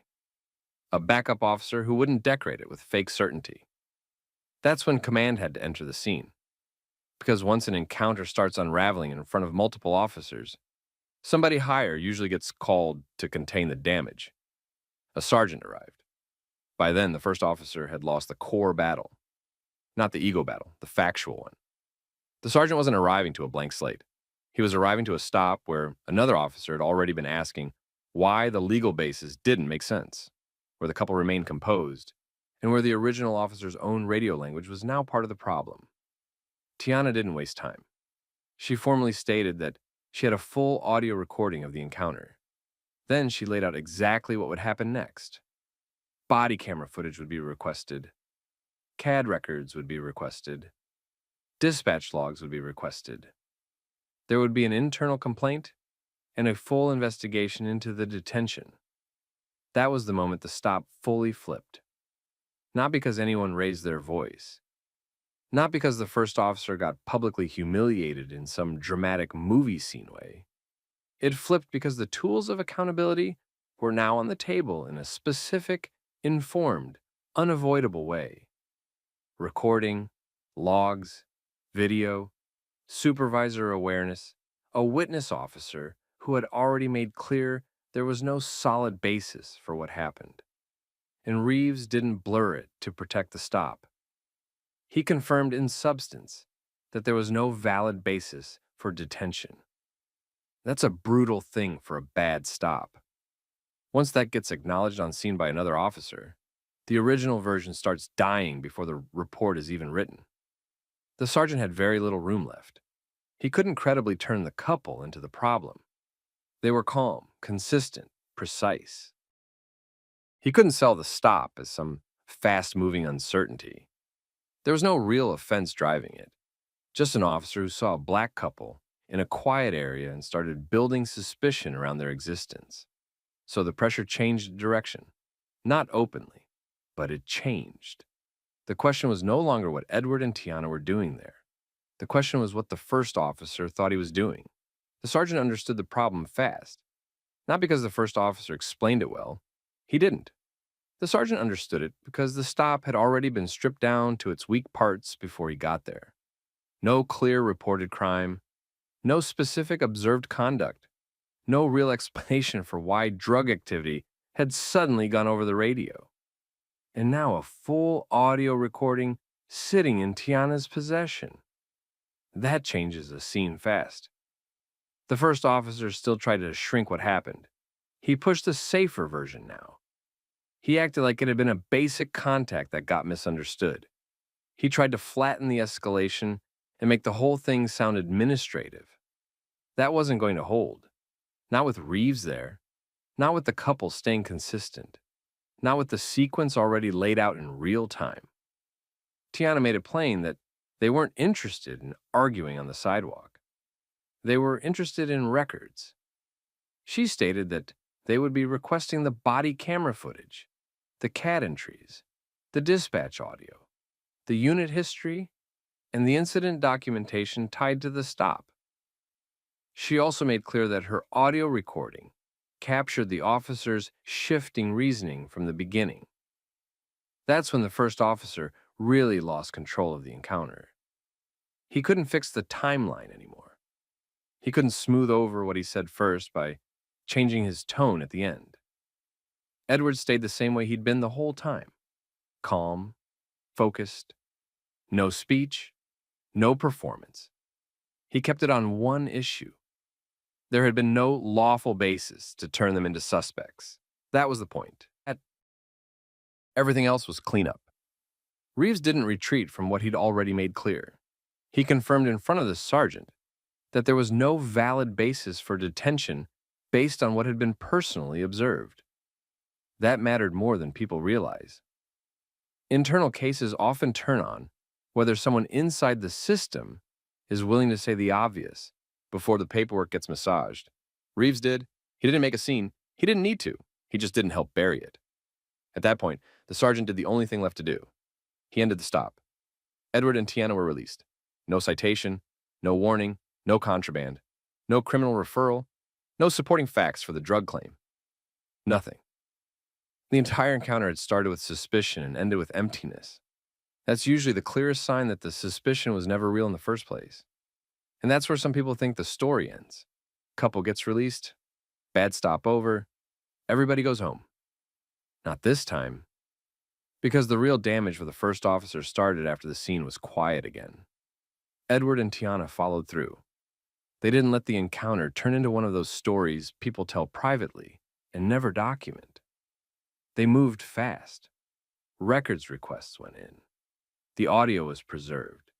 A backup officer who wouldn't decorate it with fake certainty. That's when command had to enter the scene. Because once an encounter starts unraveling in front of multiple officers, somebody higher usually gets called to contain the damage. A sergeant arrived. By then, the first officer had lost the core battle. Not the ego battle, the factual one. The sergeant wasn't arriving to a blank slate. He was arriving to a stop where another officer had already been asking why the legal basis didn't make sense, where the couple remained composed, and where the original officer's own radio language was now part of the problem. Tiana didn't waste time. She formally stated that she had a full audio recording of the encounter. Then she laid out exactly what would happen next. Body camera footage would be requested. CAD records would be requested. Dispatch logs would be requested. There would be an internal complaint and a full investigation into the detention. That was the moment the stop fully flipped. Not because anyone raised their voice. Not because the first officer got publicly humiliated in some dramatic movie scene way. It flipped because the tools of accountability were now on the table in a specific, informed, unavoidable way. Recording, logs, video, supervisor awareness, a witness officer who had already made clear there was no solid basis for what happened. And Reeves didn't blur it to protect the stop. He confirmed in substance that there was no valid basis for detention. That's a brutal thing for a bad stop. Once that gets acknowledged on scene by another officer, the original version starts dying before the report is even written. The sergeant had very little room left. He couldn't credibly turn the couple into the problem. They were calm, consistent, precise. He couldn't sell the stop as some fast-moving uncertainty. There was no real offense driving it, just an officer who saw a black couple in a quiet area and started building suspicion around their existence. So the pressure changed direction, not openly, but it changed. The question was no longer what Edward and Tiana were doing there. The question was what the first officer thought he was doing. The sergeant understood the problem fast, not because the first officer explained it well. He didn't. The sergeant understood it because the stop had already been stripped down to its weak parts before he got there. No clear reported crime, no specific observed conduct, no real explanation for why drug activity had suddenly gone over the radio. And now a full audio recording sitting in Tiana's possession. That changes the scene fast. The first officer still tried to shrink what happened. He pushed a safer version now. He acted like it had been a basic contact that got misunderstood. He tried to flatten the escalation and make the whole thing sound administrative. That wasn't going to hold. Not with Reeves there. Not with the couple staying consistent. Not with the sequence already laid out in real time. Tiana made it plain that they weren't interested in arguing on the sidewalk. They were interested in records. She stated that they would be requesting the body camera footage, the CAD entries, the dispatch audio, the unit history, and the incident documentation tied to the stop. She also made clear that her audio recording captured the officer's shifting reasoning from the beginning. That's when the first officer really lost control of the encounter. He couldn't fix the timeline anymore. He couldn't smooth over what he said first by changing his tone at the end. Edward stayed the same way he'd been the whole time. Calm, focused, no speech, no performance. He kept it on one issue. There had been no lawful basis to turn them into suspects. That was the point. Everything else was cleanup. Reeves didn't retreat from what he'd already made clear. He confirmed in front of the sergeant that there was no valid basis for detention based on what had been personally observed. That mattered more than people realize. Internal cases often turn on whether someone inside the system is willing to say the obvious before the paperwork gets massaged. Reeves did. He didn't make a scene. He didn't need to. He just didn't help bury it. At that point, the sergeant did the only thing left to do. He ended the stop. Edward and Tiana were released. No citation, no warning, no contraband, no criminal referral, no supporting facts for the drug claim. Nothing. The entire encounter had started with suspicion and ended with emptiness. That's usually the clearest sign that the suspicion was never real in the first place. And that's where some people think the story ends. Couple gets released, bad stop over, everybody goes home. Not this time. Because the real damage for the first officer started after the scene was quiet again. Edward and Tiana followed through. They didn't let the encounter turn into one of those stories people tell privately and never document. They moved fast. Records requests went in. The audio was preserved.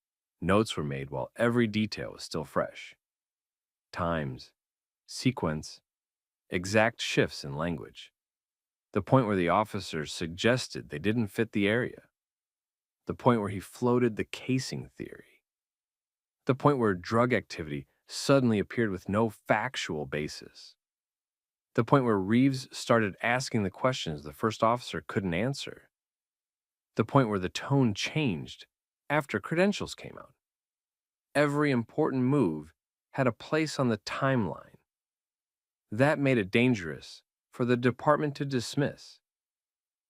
Notes were made while every detail was still fresh. Times, sequence, exact shifts in language. The point where the officer suggested they didn't fit the area. The point where he floated the casing theory. The point where drug activity suddenly appeared with no factual basis. The point where Reeves started asking the questions the first officer couldn't answer. The point where the tone changed after credentials came out. Every important move had a place on the timeline. That made it dangerous for the department to dismiss.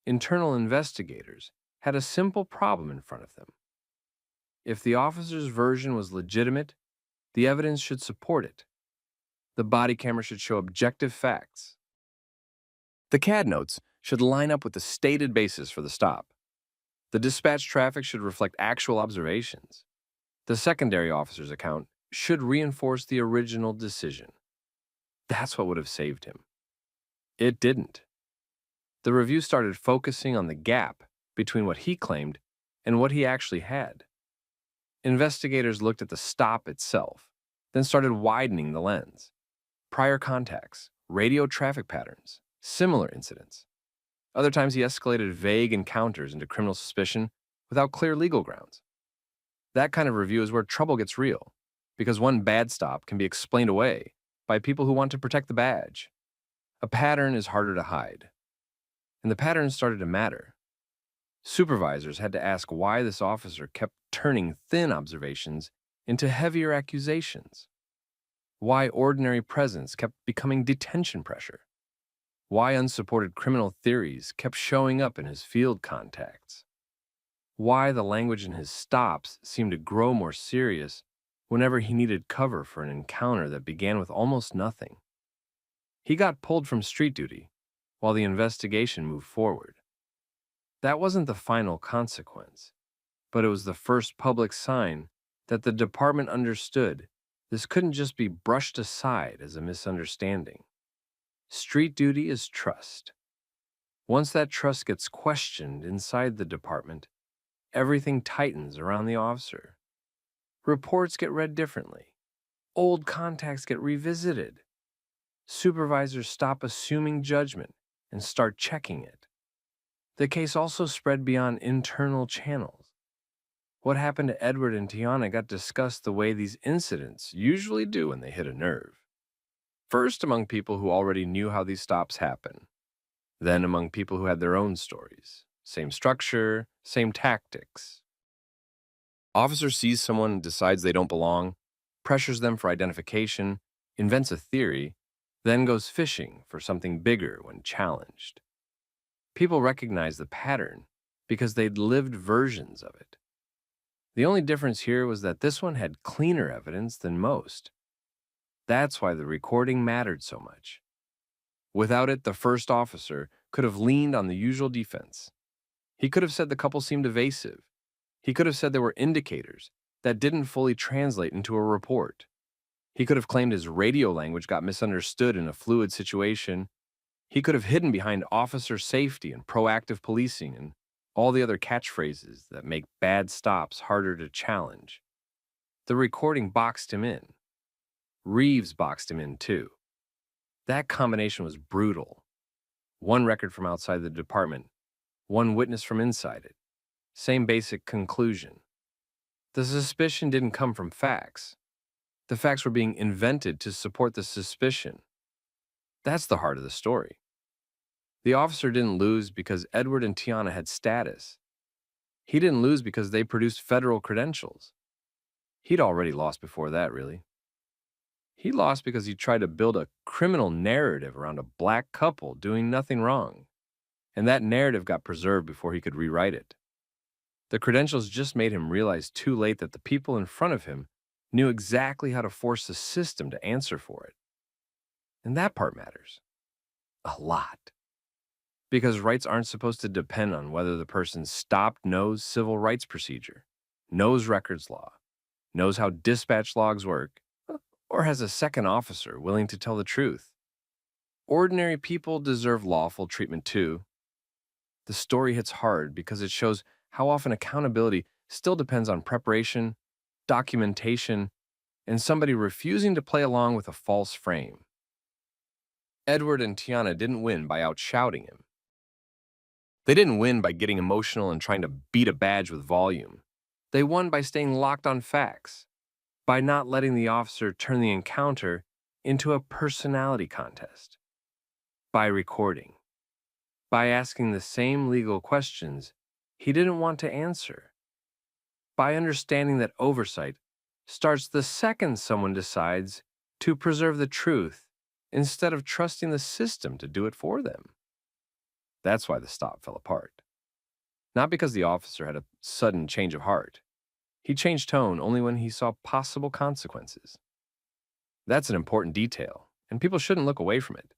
Internal investigators had a simple problem in front of them. If the officer's version was legitimate, the evidence should support it. The body camera should show objective facts. The CAD notes should line up with the stated basis for the stop. The dispatch traffic should reflect actual observations. The secondary officer's account should reinforce the original decision. That's what would have saved him. It didn't. The review started focusing on the gap between what he claimed and what he actually had. Investigators looked at the stop itself, then started widening the lens. Prior contacts, radio traffic patterns, similar incidents. Other times he escalated vague encounters into criminal suspicion without clear legal grounds. That kind of review is where trouble gets real, because one bad stop can be explained away by people who want to protect the badge. A pattern is harder to hide. And the patterns started to matter. Supervisors had to ask why this officer kept turning thin observations into heavier accusations. Why ordinary presence kept becoming detention pressure. Why unsupported criminal theories kept showing up in his field contacts. Why the language in his stops seemed to grow more serious whenever he needed cover for an encounter that began with almost nothing. He got pulled from street duty while the investigation moved forward. That wasn't the final consequence, but it was the first public sign that the department understood this couldn't just be brushed aside as a misunderstanding. Street duty is trust. Once that trust gets questioned inside the department, everything tightens around the officer. Reports get read differently. Old contacts get revisited. Supervisors stop assuming judgment and start checking it. The case also spread beyond internal channels. What happened to Edward and Tiana got discussed the way these incidents usually do when they hit a nerve. First among people who already knew how these stops happen. Then among people who had their own stories. Same structure, same tactics. Officer sees someone and decides they don't belong, pressures them for identification, invents a theory, then goes fishing for something bigger when challenged. People recognize the pattern because they'd lived versions of it. The only difference here was that this one had cleaner evidence than most. That's why the recording mattered so much. Without it, the first officer could have leaned on the usual defense. He could have said the couple seemed evasive. He could have said there were indicators that didn't fully translate into a report. He could have claimed his radio language got misunderstood in a fluid situation. He could have hidden behind officer safety and proactive policing and all the other catchphrases that make bad stops harder to challenge. The recording boxed him in. Reeves boxed him in too. That combination was brutal. One record from outside the department, one witness from inside it. Same basic conclusion. The suspicion didn't come from facts. The facts were being invented to support the suspicion. That's the heart of the story. The officer didn't lose because Edward and Tiana had status. He didn't lose because they produced federal credentials. He'd already lost before that, really. He lost because he tried to build a criminal narrative around a black couple doing nothing wrong, and that narrative got preserved before he could rewrite it. The credentials just made him realize too late that the people in front of him knew exactly how to force the system to answer for it. And that part matters. A lot. Because rights aren't supposed to depend on whether the person stopped knows civil rights procedure, knows records law, knows how dispatch logs work, or has a second officer willing to tell the truth. Ordinary people deserve lawful treatment too. The story hits hard because it shows how often accountability still depends on preparation, documentation, and somebody refusing to play along with a false frame. Edward and Tiana didn't win by outshouting him. They didn't win by getting emotional and trying to beat a badge with volume. They won by staying locked on facts, by not letting the officer turn the encounter into a personality contest, by recording, by asking the same legal questions he didn't want to answer, by understanding that oversight starts the second someone decides to preserve the truth instead of trusting the system to do it for them. That's why the stop fell apart. Not because the officer had a sudden change of heart. He changed tone only when he saw possible consequences. That's an important detail, and people shouldn't look away from it.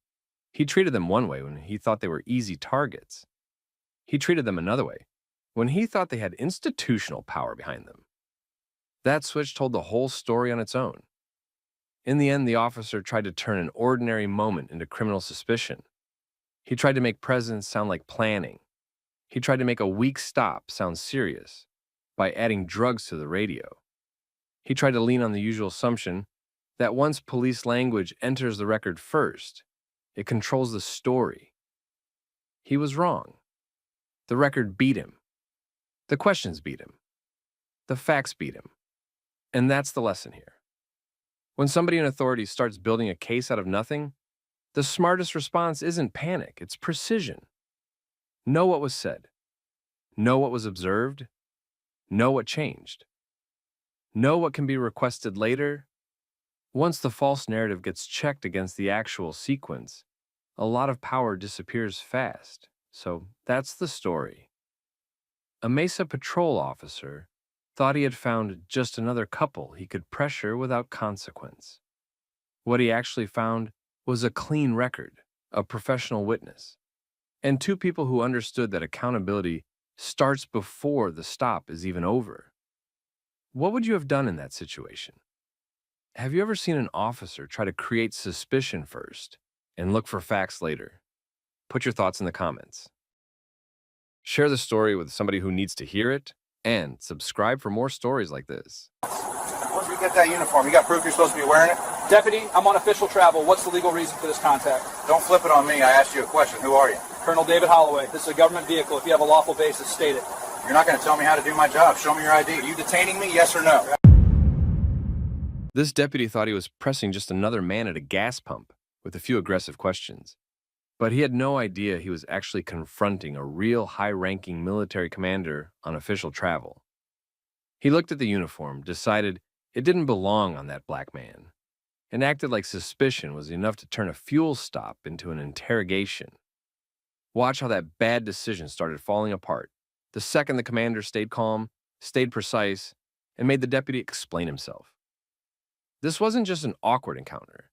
He treated them one way when he thought they were easy targets. He treated them another way when he thought they had institutional power behind them. That switch told the whole story on its own. In the end, the officer tried to turn an ordinary moment into criminal suspicion. He tried to make presence sound like planning. He tried to make a weak stop sound serious by adding drugs to the radio. He tried to lean on the usual assumption that once police language enters the record first, it controls the story. He was wrong. The record beat him. The questions beat him. The facts beat him. And that's the lesson here. When somebody in authority starts building a case out of nothing, the smartest response isn't panic, it's precision. Know what was said. Know what was observed. Know what changed. Know what can be requested later. Once the false narrative gets checked against the actual sequence, a lot of power disappears fast. So that's the story. A Mesa patrol officer thought he had found just another couple he could pressure without consequence. What he actually found was a clean record, a professional witness, and two people who understood that accountability starts before the stop is even over. What would you have done in that situation? Have you ever seen an officer try to create suspicion first and look for facts later? Put your thoughts in the comments. Share the story with somebody who needs to hear it, and subscribe for more stories like this. Once we get that uniform, you got proof you're supposed to be wearing it? Deputy, I'm on official travel. What's the legal reason for this contact? Don't flip it on me. I asked you a question. Who are you? Colonel David Holloway. This is a government vehicle. If you have a lawful basis, state it. You're not going to tell me how to do my job. Show me your ID. Are you detaining me, yes or no? This deputy thought he was pressing just another man at a gas pump with a few aggressive questions. But he had no idea he was actually confronting a real high-ranking military commander on official travel. He looked at the uniform, decided it didn't belong on that black man, and acted like suspicion was enough to turn a fuel stop into an interrogation. Watch how that bad decision started falling apart the second the commander stayed calm, stayed precise, and made the deputy explain himself. This wasn't just an awkward encounter.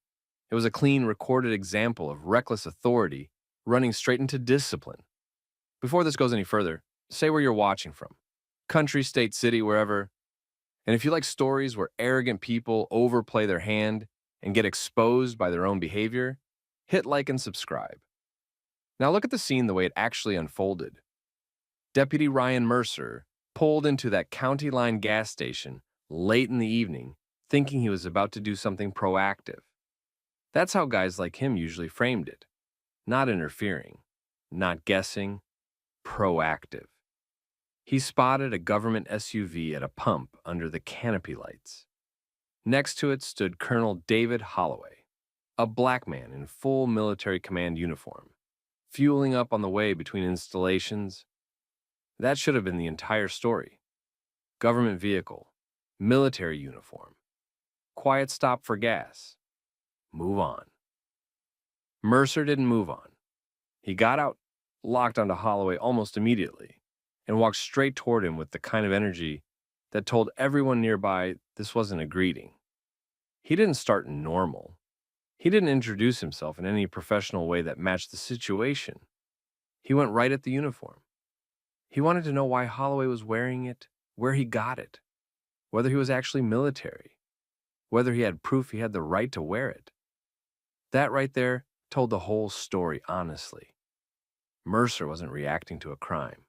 It was a clean, recorded example of reckless authority running straight into discipline. Before this goes any further, say where you're watching from. Country, state, city, wherever. And if you like stories where arrogant people overplay their hand and get exposed by their own behavior, hit like and subscribe. Now look at the scene the way it actually unfolded. Deputy Ryan Mercer pulled into that county line gas station late in the evening, thinking he was about to do something proactive. That's how guys like him usually framed it. Not interfering, not guessing, proactive. He spotted a government SUV at a pump under the canopy lights. Next to it stood Colonel David Holloway, a black man in full military command uniform, fueling up on the way between installations. That should have been the entire story. Government vehicle, military uniform, quiet stop for gas. Move on. Mercer didn't move on. He got out, locked onto Holloway almost immediately, and walked straight toward him with the kind of energy that told everyone nearby this wasn't a greeting. He didn't start normal. He didn't introduce himself in any professional way that matched the situation. He went right at the uniform. He wanted to know why Holloway was wearing it, where he got it, whether he was actually military, whether he had proof he had the right to wear it. That right there told the whole story honestly. Mercer wasn't reacting to a crime.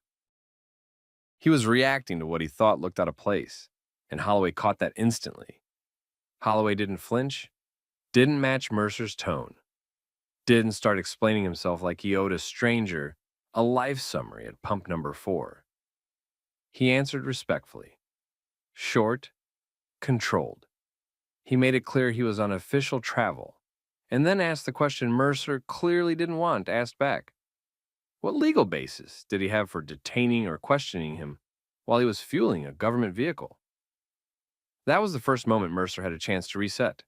He was reacting to what he thought looked out of place, and Holloway caught that instantly. Holloway didn't flinch, didn't match Mercer's tone, didn't start explaining himself like he owed a stranger a life summary at pump number 4. He answered respectfully. Short, controlled. He made it clear he was on official travel, and then asked the question Mercer clearly didn't want asked back. What legal basis did he have for detaining or questioning him while he was fueling a government vehicle? That was the first moment Mercer had a chance to reset.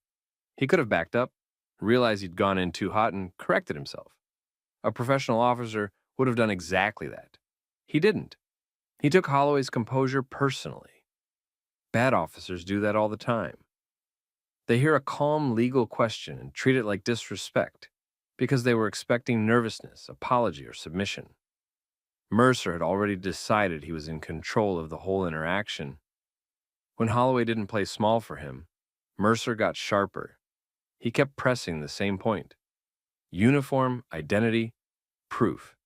He could have backed up, realized he'd gone in too hot, and corrected himself. A professional officer would have done exactly that. He didn't. He took Holloway's composure personally. Bad officers do that all the time. They hear a calm legal question and treat it like disrespect because they were expecting nervousness, apology, or submission. Mercer had already decided he was in control of the whole interaction. When Holloway didn't play small for him, Mercer got sharper. He kept pressing the same point. Uniform, identity, proof.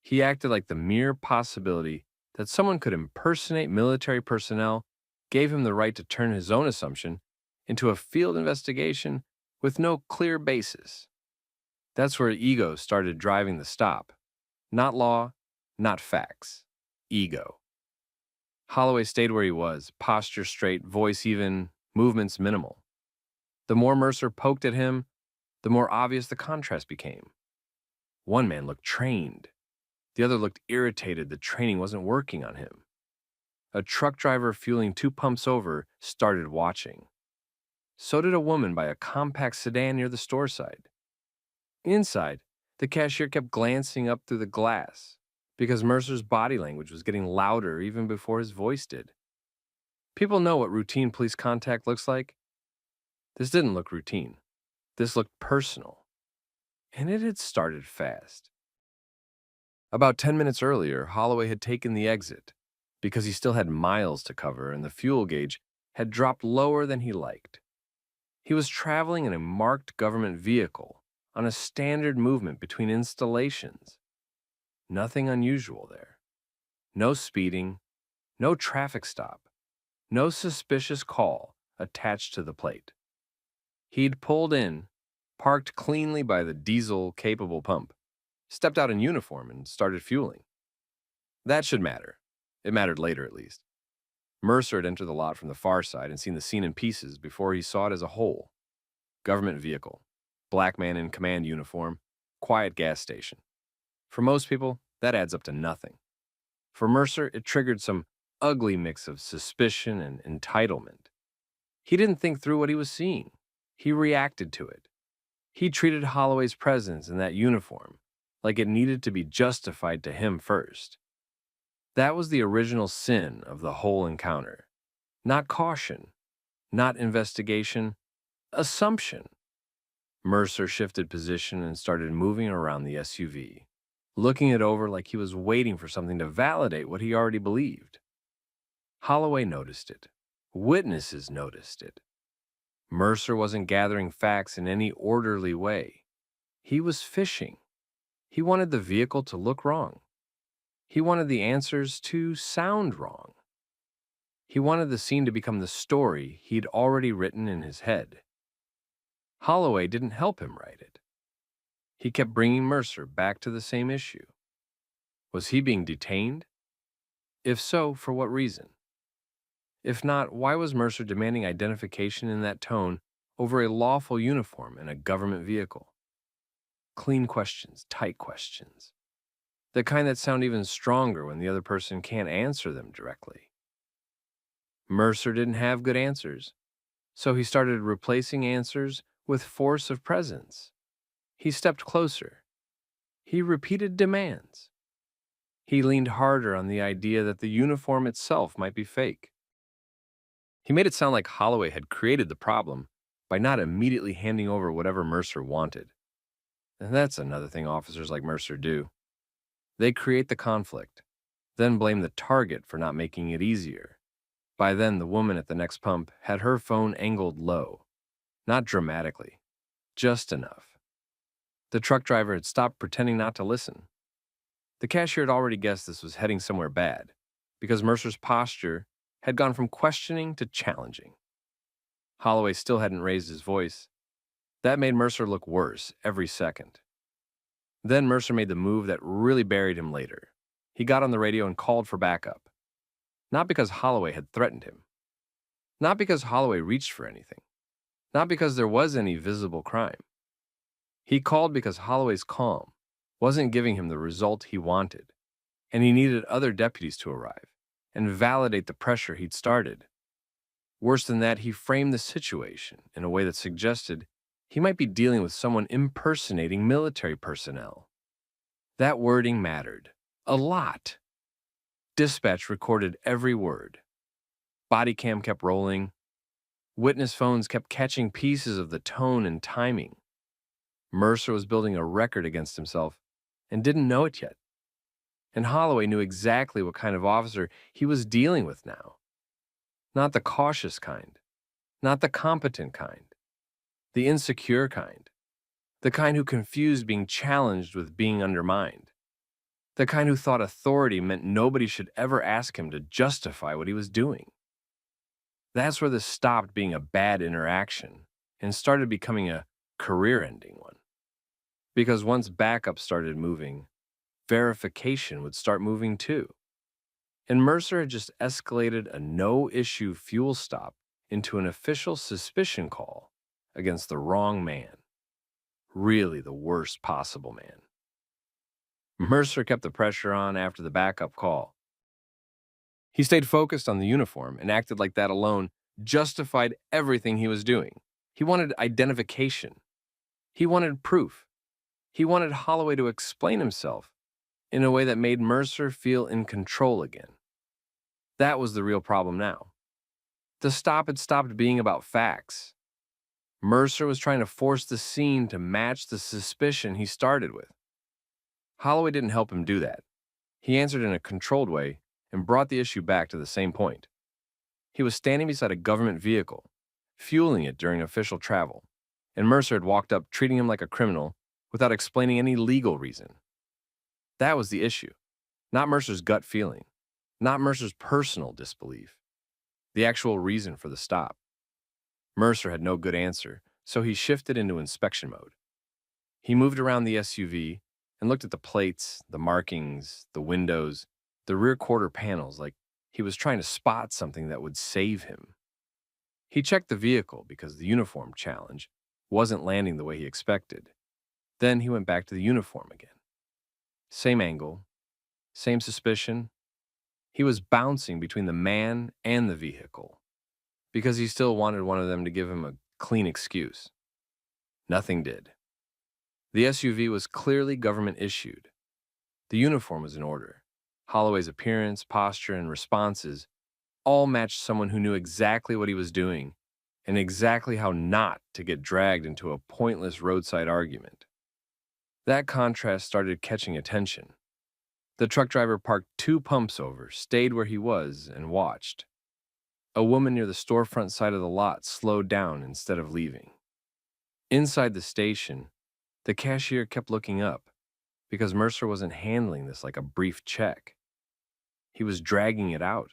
He acted like the mere possibility that someone could impersonate military personnel gave him the right to turn his own assumption into a field investigation with no clear basis. That's where ego started driving the stop. Not law, not facts. Ego. Holloway stayed where he was, posture straight, voice even, movements minimal. The more Mercer poked at him, the more obvious the contrast became. One man looked trained. The other looked irritated the training wasn't working on him. A truck driver fueling 2 pumps over started watching. So did a woman by a compact sedan near the store side. Inside, the cashier kept glancing up through the glass because Mercer's body language was getting louder even before his voice did. People know what routine police contact looks like. This didn't look routine. This looked personal. And it had started fast. About 10 minutes earlier, Holloway had taken the exit because he still had miles to cover and the fuel gauge had dropped lower than he liked. He was traveling in a marked government vehicle on a standard movement between installations. Nothing unusual there. No speeding, no traffic stop, no suspicious call attached to the plate. He'd pulled in, parked cleanly by the diesel-capable pump, stepped out in uniform and started fueling. That should matter. It mattered later, at least. Mercer had entered the lot from the far side and seen the scene in pieces before he saw it as a whole. Government vehicle, black man in command uniform, quiet gas station. For most people, that adds up to nothing. For Mercer, it triggered some ugly mix of suspicion and entitlement. He didn't think through what he was seeing. He reacted to it. He treated Holloway's presence in that uniform like it needed to be justified to him first. That was the original sin of the whole encounter. Not caution, not investigation, assumption. Mercer shifted position and started moving around the SUV, looking it over like he was waiting for something to validate what he already believed. Holloway noticed it. Witnesses noticed it. Mercer wasn't gathering facts in any orderly way. He was fishing. He wanted the vehicle to look wrong. He wanted the answers to sound wrong. He wanted the scene to become the story he'd already written in his head. Holloway didn't help him write it. He kept bringing Mercer back to the same issue. Was he being detained? If so, for what reason? If not, why was Mercer demanding identification in that tone over a lawful uniform in a government vehicle? Clean questions, tight questions. The kind that sound even stronger when the other person can't answer them directly. Mercer didn't have good answers, so he started replacing answers with force of presence. He stepped closer. He repeated demands. He leaned harder on the idea that the uniform itself might be fake. He made it sound like Holloway had created the problem by not immediately handing over whatever Mercer wanted. And that's another thing officers like Mercer do. They create the conflict, then blame the target for not making it easier. By then, the woman at the next pump had her phone angled low. Not dramatically, just enough. The truck driver had stopped pretending not to listen. The cashier had already guessed this was heading somewhere bad, because Mercer's posture had gone from questioning to challenging. Holloway still hadn't raised his voice. That made Mercer look worse every second. Then Mercer made the move that really buried him later. He got on the radio and called for backup. Not because Holloway had threatened him. Not because Holloway reached for anything. Not because there was any visible crime. He called because Holloway's calm wasn't giving him the result he wanted, and he needed other deputies to arrive and validate the pressure he'd started. Worse than that, he framed the situation in a way that suggested he might be dealing with someone impersonating military personnel. That wording mattered. A lot. Dispatch recorded every word. Bodycam kept rolling. Witness phones kept catching pieces of the tone and timing. Mercer was building a record against himself and didn't know it yet. And Holloway knew exactly what kind of officer he was dealing with now. Not the cautious kind. Not the competent kind. The insecure kind. The kind who confused being challenged with being undermined. The kind who thought authority meant nobody should ever ask him to justify what he was doing. That's where this stopped being a bad interaction and started becoming a career-ending one. Because once backup started moving, verification would start moving too. And Mercer had just escalated a no-issue fuel stop into an official suspicion call against the wrong man. Really the worst possible man. Mercer kept the pressure on after the backup call. He stayed focused on the uniform and acted like that alone justified everything he was doing. He wanted identification. He wanted proof. He wanted Holloway to explain himself in a way that made Mercer feel in control again. That was the real problem now. The stop had stopped being about facts. Mercer was trying to force the scene to match the suspicion he started with. Holloway didn't help him do that. He answered in a controlled way and brought the issue back to the same point. He was standing beside a government vehicle, fueling it during official travel, and Mercer had walked up treating him like a criminal without explaining any legal reason. That was the issue, not Mercer's gut feeling, not Mercer's personal disbelief, the actual reason for the stop. Mercer had no good answer, so he shifted into inspection mode. He moved around the SUV and looked at the plates, the markings, the windows, the rear quarter panels like he was trying to spot something that would save him. He checked the vehicle because the uniform challenge wasn't landing the way he expected. Then he went back to the uniform again. Same angle, same suspicion. He was bouncing between the man and the vehicle because he still wanted one of them to give him a clean excuse. Nothing did. The SUV was clearly government issued. The uniform was in order. Holloway's appearance, posture, and responses all matched someone who knew exactly what he was doing and exactly how not to get dragged into a pointless roadside argument. That contrast started catching attention. The truck driver parked 2 pumps over, stayed where he was, and watched. A woman near the storefront side of the lot slowed down instead of leaving. Inside the station, the cashier kept looking up because Mercer wasn't handling this like a brief check. He was dragging it out.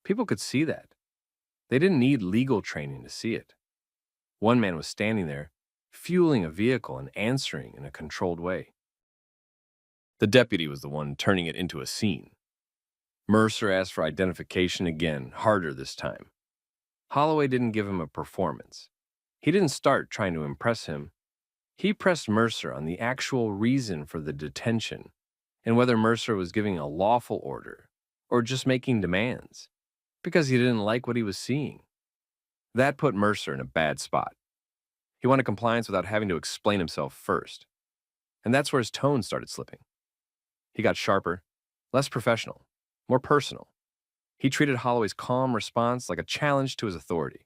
People could see that. They didn't need legal training to see it. One man was standing there, fueling a vehicle and answering in a controlled way. The deputy was the one turning it into a scene. Mercer asked for identification again, harder this time. Holloway didn't give him a performance. He didn't start trying to impress him. He pressed Mercer on the actual reason for the detention and whether Mercer was giving a lawful order or just making demands because he didn't like what he was seeing. That put Mercer in a bad spot. He wanted compliance without having to explain himself first. And that's where his tone started slipping. He got sharper, less professional, more personal. He treated Holloway's calm response like a challenge to his authority.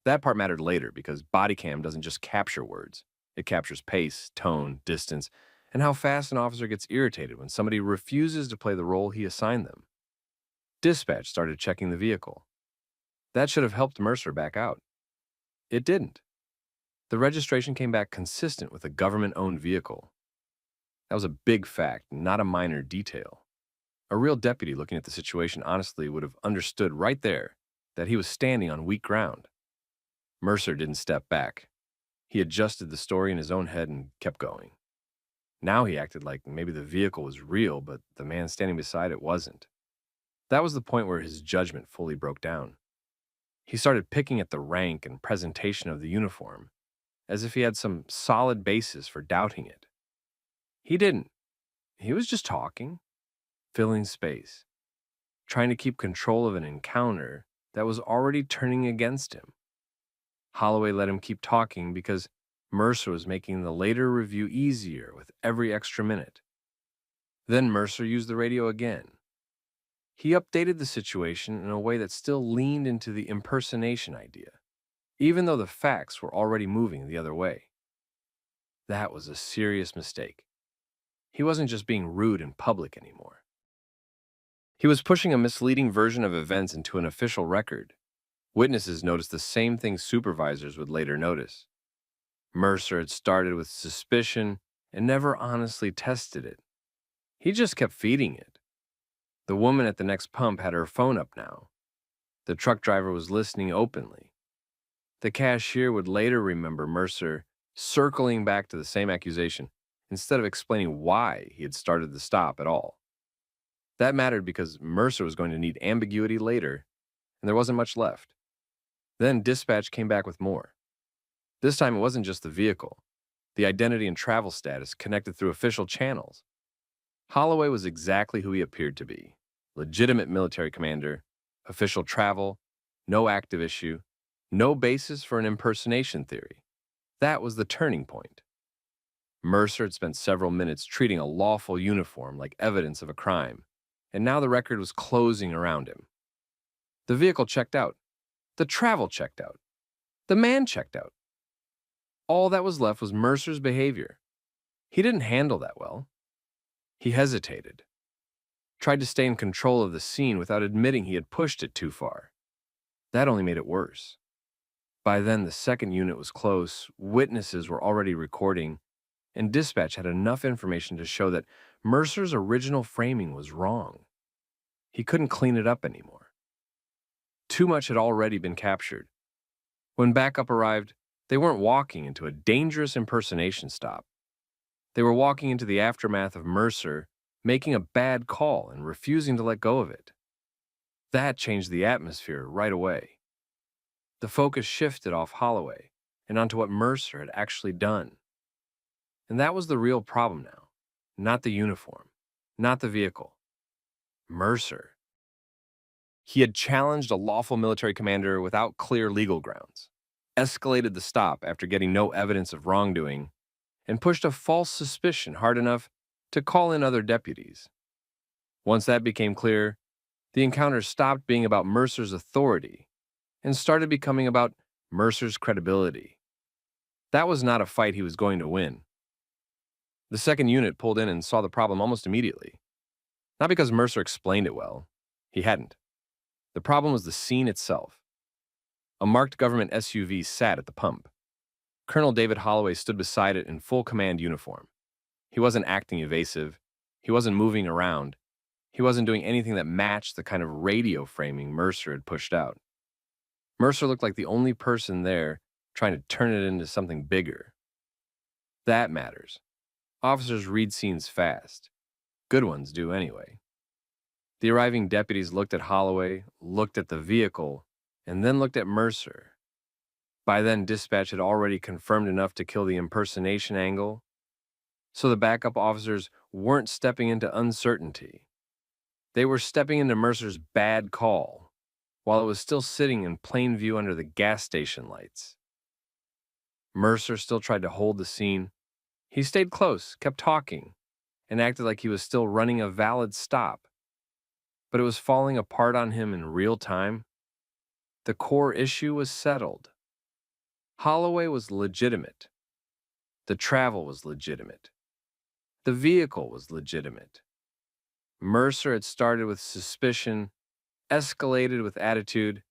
That part mattered later because Bodycam doesn't just capture words. It captures pace, tone, distance, and how fast an officer gets irritated when somebody refuses to play the role he assigned them. Dispatch started checking the vehicle. That should have helped Mercer back out. It didn't. The registration came back consistent with a government-owned vehicle. That was a big fact, not a minor detail. A real deputy looking at the situation honestly would have understood right there that he was standing on weak ground. Mercer didn't step back. He adjusted the story in his own head and kept going. Now he acted like maybe the vehicle was real, but the man standing beside it wasn't. That was the point where his judgment fully broke down. He started picking at the rank and presentation of the uniform, as if he had some solid basis for doubting it. He didn't. He was just talking, filling space, trying to keep control of an encounter that was already turning against him. Holloway let him keep talking because Mercer was making the later review easier with every extra minute. Then Mercer used the radio again. He updated the situation in a way that still leaned into the impersonation idea, even though the facts were already moving the other way. That was a serious mistake. He wasn't just being rude in public anymore. He was pushing a misleading version of events into an official record. Witnesses noticed the same thing supervisors would later notice. Mercer had started with suspicion and never honestly tested it. He just kept feeding it. The woman at the next pump had her phone up now. The truck driver was listening openly. The cashier would later remember Mercer circling back to the same accusation instead of explaining why he had started the stop at all. That mattered because Mercer was going to need ambiguity later, and there wasn't much left. Then dispatch came back with more. This time it wasn't just the vehicle, the identity and travel status connected through official channels. Holloway was exactly who he appeared to be. Legitimate military commander, official travel, no active issue, No basis for an impersonation theory. That was the turning point. Mercer had spent several minutes treating a lawful uniform like evidence of a crime, and now the record was closing around him. The vehicle checked out. The travel checked out. The man checked out. All that was left was Mercer's behavior. He didn't handle that well. He hesitated, tried to stay in control of the scene without admitting he had pushed it too far. That only made it worse. By then, the second unit was close, witnesses were already recording, and dispatch had enough information to show that Mercer's original framing was wrong. He couldn't clean it up anymore. Too much had already been captured. When backup arrived, they weren't walking into a dangerous impersonation stop. They were walking into the aftermath of Mercer making a bad call and refusing to let go of it. That changed the atmosphere right away. The focus shifted off Holloway and onto what Mercer had actually done. And that was the real problem now. Not the uniform, not the vehicle. Mercer. He had challenged a lawful military commander without clear legal grounds, escalated the stop after getting no evidence of wrongdoing, and pushed a false suspicion hard enough to call in other deputies. Once that became clear, the encounter stopped being about Mercer's authority and started becoming about Mercer's credibility. That was not a fight he was going to win. The second unit pulled in and saw the problem almost immediately. Not because Mercer explained it well. He hadn't. The problem was the scene itself. A marked government SUV sat at the pump. Colonel David Holloway stood beside it in full command uniform. He wasn't acting evasive. He wasn't moving around. He wasn't doing anything that matched the kind of radio framing Mercer had pushed out. Mercer looked like the only person there trying to turn it into something bigger. That matters. Officers read scenes fast. Good ones do anyway. The arriving deputies looked at Holloway, looked at the vehicle, and then looked at Mercer. By then, dispatch had already confirmed enough to kill the impersonation angle, so the backup officers weren't stepping into uncertainty. They were stepping into Mercer's bad call, while it was still sitting in plain view under the gas station lights. Mercer still tried to hold the scene. He stayed close, kept talking, and acted like he was still running a valid stop. But it was falling apart on him in real time. The core issue was settled. Holloway was legitimate. The travel was legitimate. The vehicle was legitimate. Mercer had started with suspicion, escalated with attitude,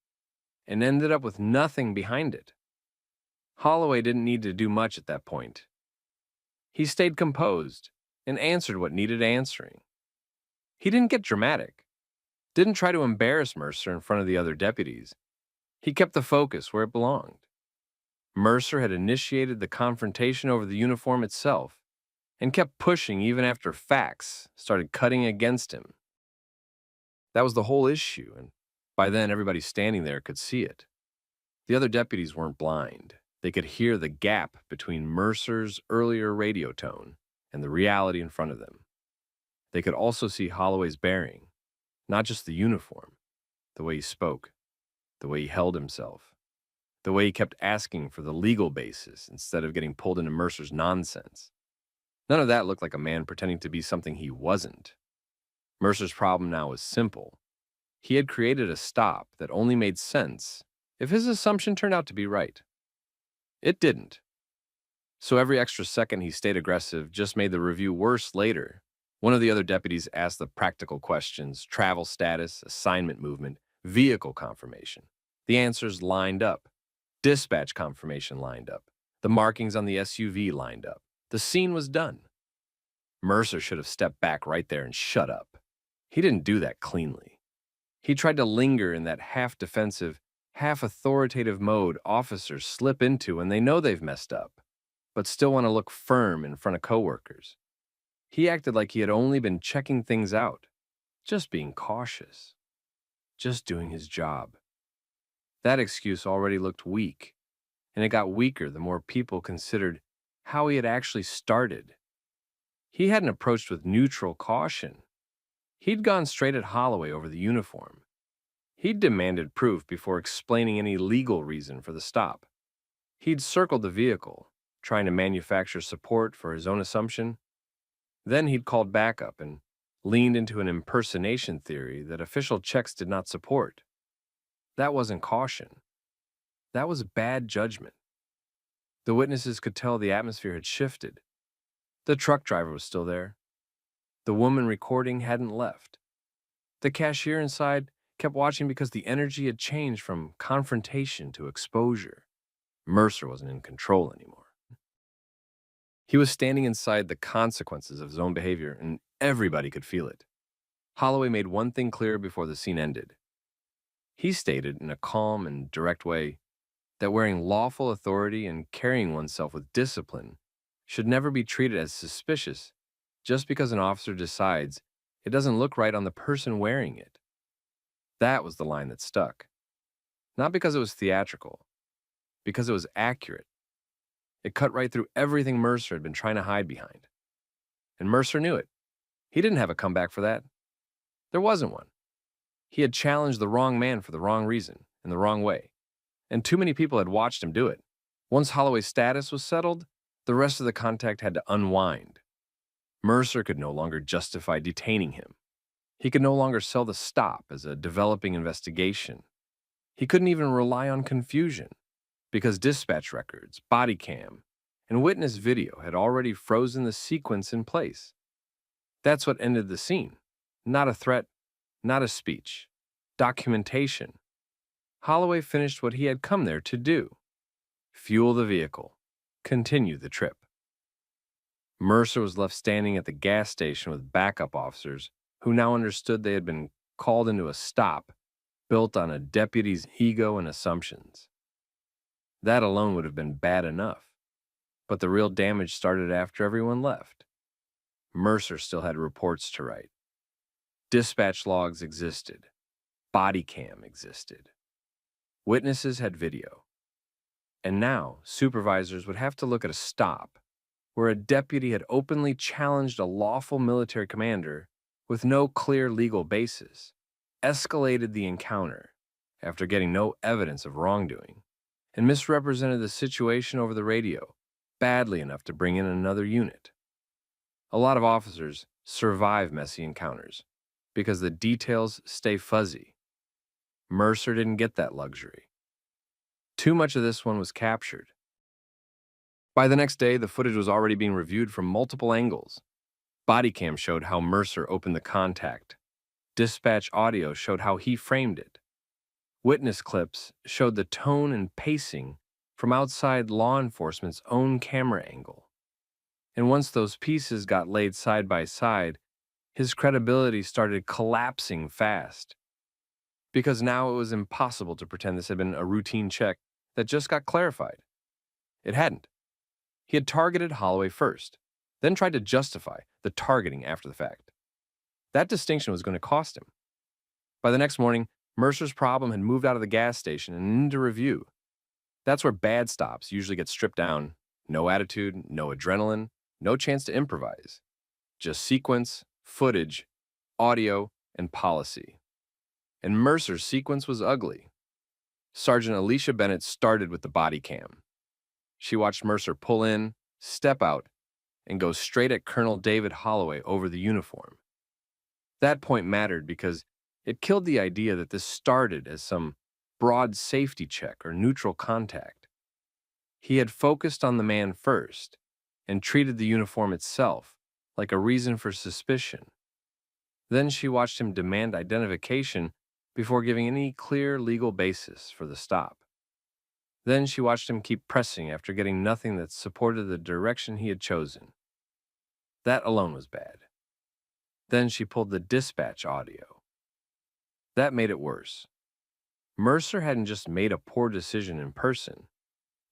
and ended up with nothing behind it. Holloway didn't need to do much at that point. He stayed composed and answered what needed answering. He didn't get dramatic, didn't try to embarrass Mercer in front of the other deputies. He kept the focus where it belonged. Mercer had initiated the confrontation over the uniform itself and kept pushing even after facts started cutting against him. That was the whole issue, and by then everybody standing there could see it. The other deputies weren't blind. They could hear the gap between Mercer's earlier radio tone and the reality in front of them. They could also see Holloway's bearing, not just the uniform, the way he spoke, the way he held himself, the way he kept asking for the legal basis instead of getting pulled into Mercer's nonsense. None of that looked like a man pretending to be something he wasn't. Mercer's problem now was simple. He had created a stop that only made sense if his assumption turned out to be right. It didn't. So every extra second he stayed aggressive just made the review worse later. One of the other deputies asked the practical questions: travel status, assignment movement, vehicle confirmation. The answers lined up. Dispatch confirmation lined up. The markings on the SUV lined up. The scene was done. Mercer should have stepped back right there and shut up. He didn't do that cleanly. He tried to linger in that half-defensive, half-authoritative mode officers slip into when they know they've messed up, but still want to look firm in front of coworkers. He acted like he had only been checking things out, just being cautious, just doing his job. That excuse already looked weak, and it got weaker the more people considered how he had actually started. He hadn't approached with neutral caution. He'd gone straight at Holloway over the uniform. He'd demanded proof before explaining any legal reason for the stop. He'd circled the vehicle, trying to manufacture support for his own assumption. Then he'd called backup and leaned into an impersonation theory that official checks did not support. That wasn't caution. That was bad judgment. The witnesses could tell the atmosphere had shifted. The truck driver was still there. The woman recording hadn't left. The cashier inside kept watching because the energy had changed from confrontation to exposure. Mercer wasn't in control anymore. He was standing inside the consequences of his own behavior, and everybody could feel it. Holloway made one thing clear before the scene ended. He stated in a calm and direct way that wearing lawful authority and carrying oneself with discipline should never be treated as suspicious just because an officer decides it doesn't look right on the person wearing it. That was the line that stuck. Not because it was theatrical, because it was accurate. It cut right through everything Mercer had been trying to hide behind. And Mercer knew it. He didn't have a comeback for that. There wasn't one. He had challenged the wrong man for the wrong reason, in the wrong way. And too many people had watched him do it. Once Holloway's status was settled, the rest of the contact had to unwind. Mercer could no longer justify detaining him. He could no longer sell the stop as a developing investigation. He couldn't even rely on confusion, because dispatch records, Bodycam, and witness video had already frozen the sequence in place. That's what ended the scene. Not a threat, not a speech. Documentation. Holloway finished what he had come there to do. Fuel the vehicle. Continue the trip. Mercer was left standing at the gas station with backup officers who now understood they had been called into a stop built on a deputy's ego and assumptions. That alone would have been bad enough, but the real damage started after everyone left. Mercer still had reports to write. Dispatch logs existed. Bodycam existed. Witnesses had video. And now, supervisors would have to look at a stop where a deputy had openly challenged a lawful military commander with no clear legal basis, escalated the encounter after getting no evidence of wrongdoing, and misrepresented the situation over the radio badly enough to bring in another unit. A lot of officers survive messy encounters because the details stay fuzzy. Mercer didn't get that luxury. Too much of this one was captured. By the next day, the footage was already being reviewed from multiple angles. Bodycam showed how Mercer opened the contact. Dispatch audio showed how he framed it. Witness clips showed the tone and pacing from outside law enforcement's own camera angle. And once those pieces got laid side by side, his credibility started collapsing fast. Because now it was impossible to pretend this had been a routine check that just got clarified. It hadn't. He had targeted Holloway first, then tried to justify the targeting after the fact. That distinction was going to cost him. By the next morning, Mercer's problem had moved out of the gas station and into review. That's where bad stops usually get stripped down. No attitude, no adrenaline, no chance to improvise. Just sequence, footage, audio, and policy. And Mercer's sequence was ugly. Sergeant Alicia Bennett started with the body cam. She watched Mercer pull in, step out, and go straight at Colonel David Holloway over the uniform. That point mattered because it killed the idea that this started as some broad safety check or neutral contact. He had focused on the man first and treated the uniform itself like a reason for suspicion. Then she watched him demand identification before giving any clear legal basis for the stop. Then she watched him keep pressing after getting nothing that supported the direction he had chosen. That alone was bad. Then she pulled the dispatch audio. That made it worse. Mercer hadn't just made a poor decision in person.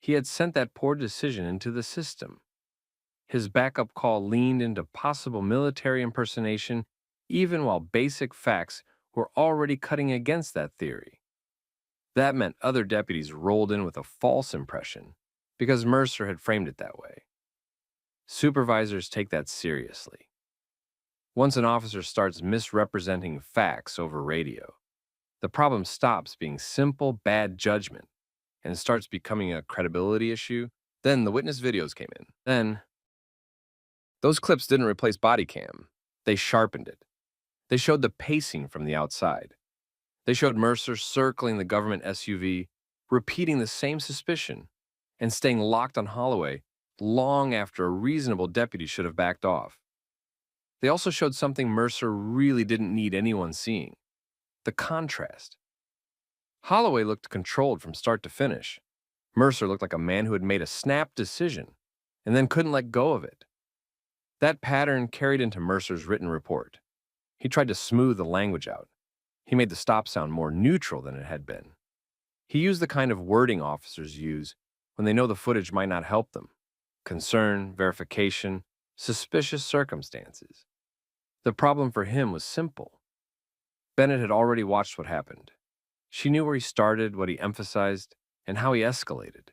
He had sent that poor decision into the system. His backup call leaned into possible military impersonation even while basic facts were already cutting against that theory. That meant other deputies rolled in with a false impression because Mercer had framed it that way. Supervisors take that seriously. Once an officer starts misrepresenting facts over radio, The problem stops being simple bad judgment and starts becoming a credibility issue. Then the witness videos came in. Then those clips didn't replace Bodycam. They sharpened it. They showed the pacing from the outside. They showed Mercer circling the government SUV, repeating the same suspicion, and staying locked on Holloway long after a reasonable deputy should have backed off. They also showed something Mercer really didn't need anyone seeing: the contrast. Holloway looked controlled from start to finish. Mercer looked like a man who had made a snap decision and then couldn't let go of it. That pattern carried into Mercer's written report. He tried to smooth the language out. He made the stop sound more neutral than it had been. He used the kind of wording officers use when they know the footage might not help them: concern, verification, suspicious circumstances. The problem for him was simple. Bennett had already watched what happened. She knew where he started, what he emphasized, and how he escalated.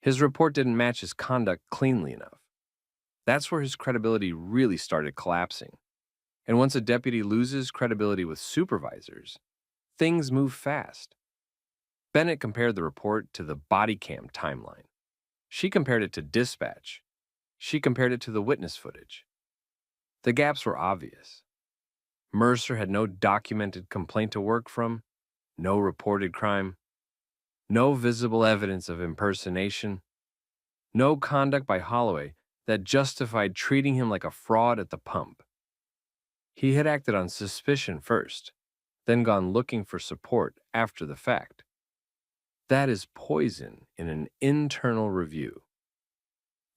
His report didn't match his conduct cleanly enough. That's where his credibility really started collapsing. And once a deputy loses credibility with supervisors, things move fast. Bennett compared the report to the Bodycam timeline. She compared it to dispatch. She compared it to the witness footage. The gaps were obvious. Mercer had no documented complaint to work from, no reported crime, no visible evidence of impersonation, no conduct by Holloway that justified treating him like a fraud at the pump. He had acted on suspicion first, then gone looking for support after the fact. That is poison in an internal review.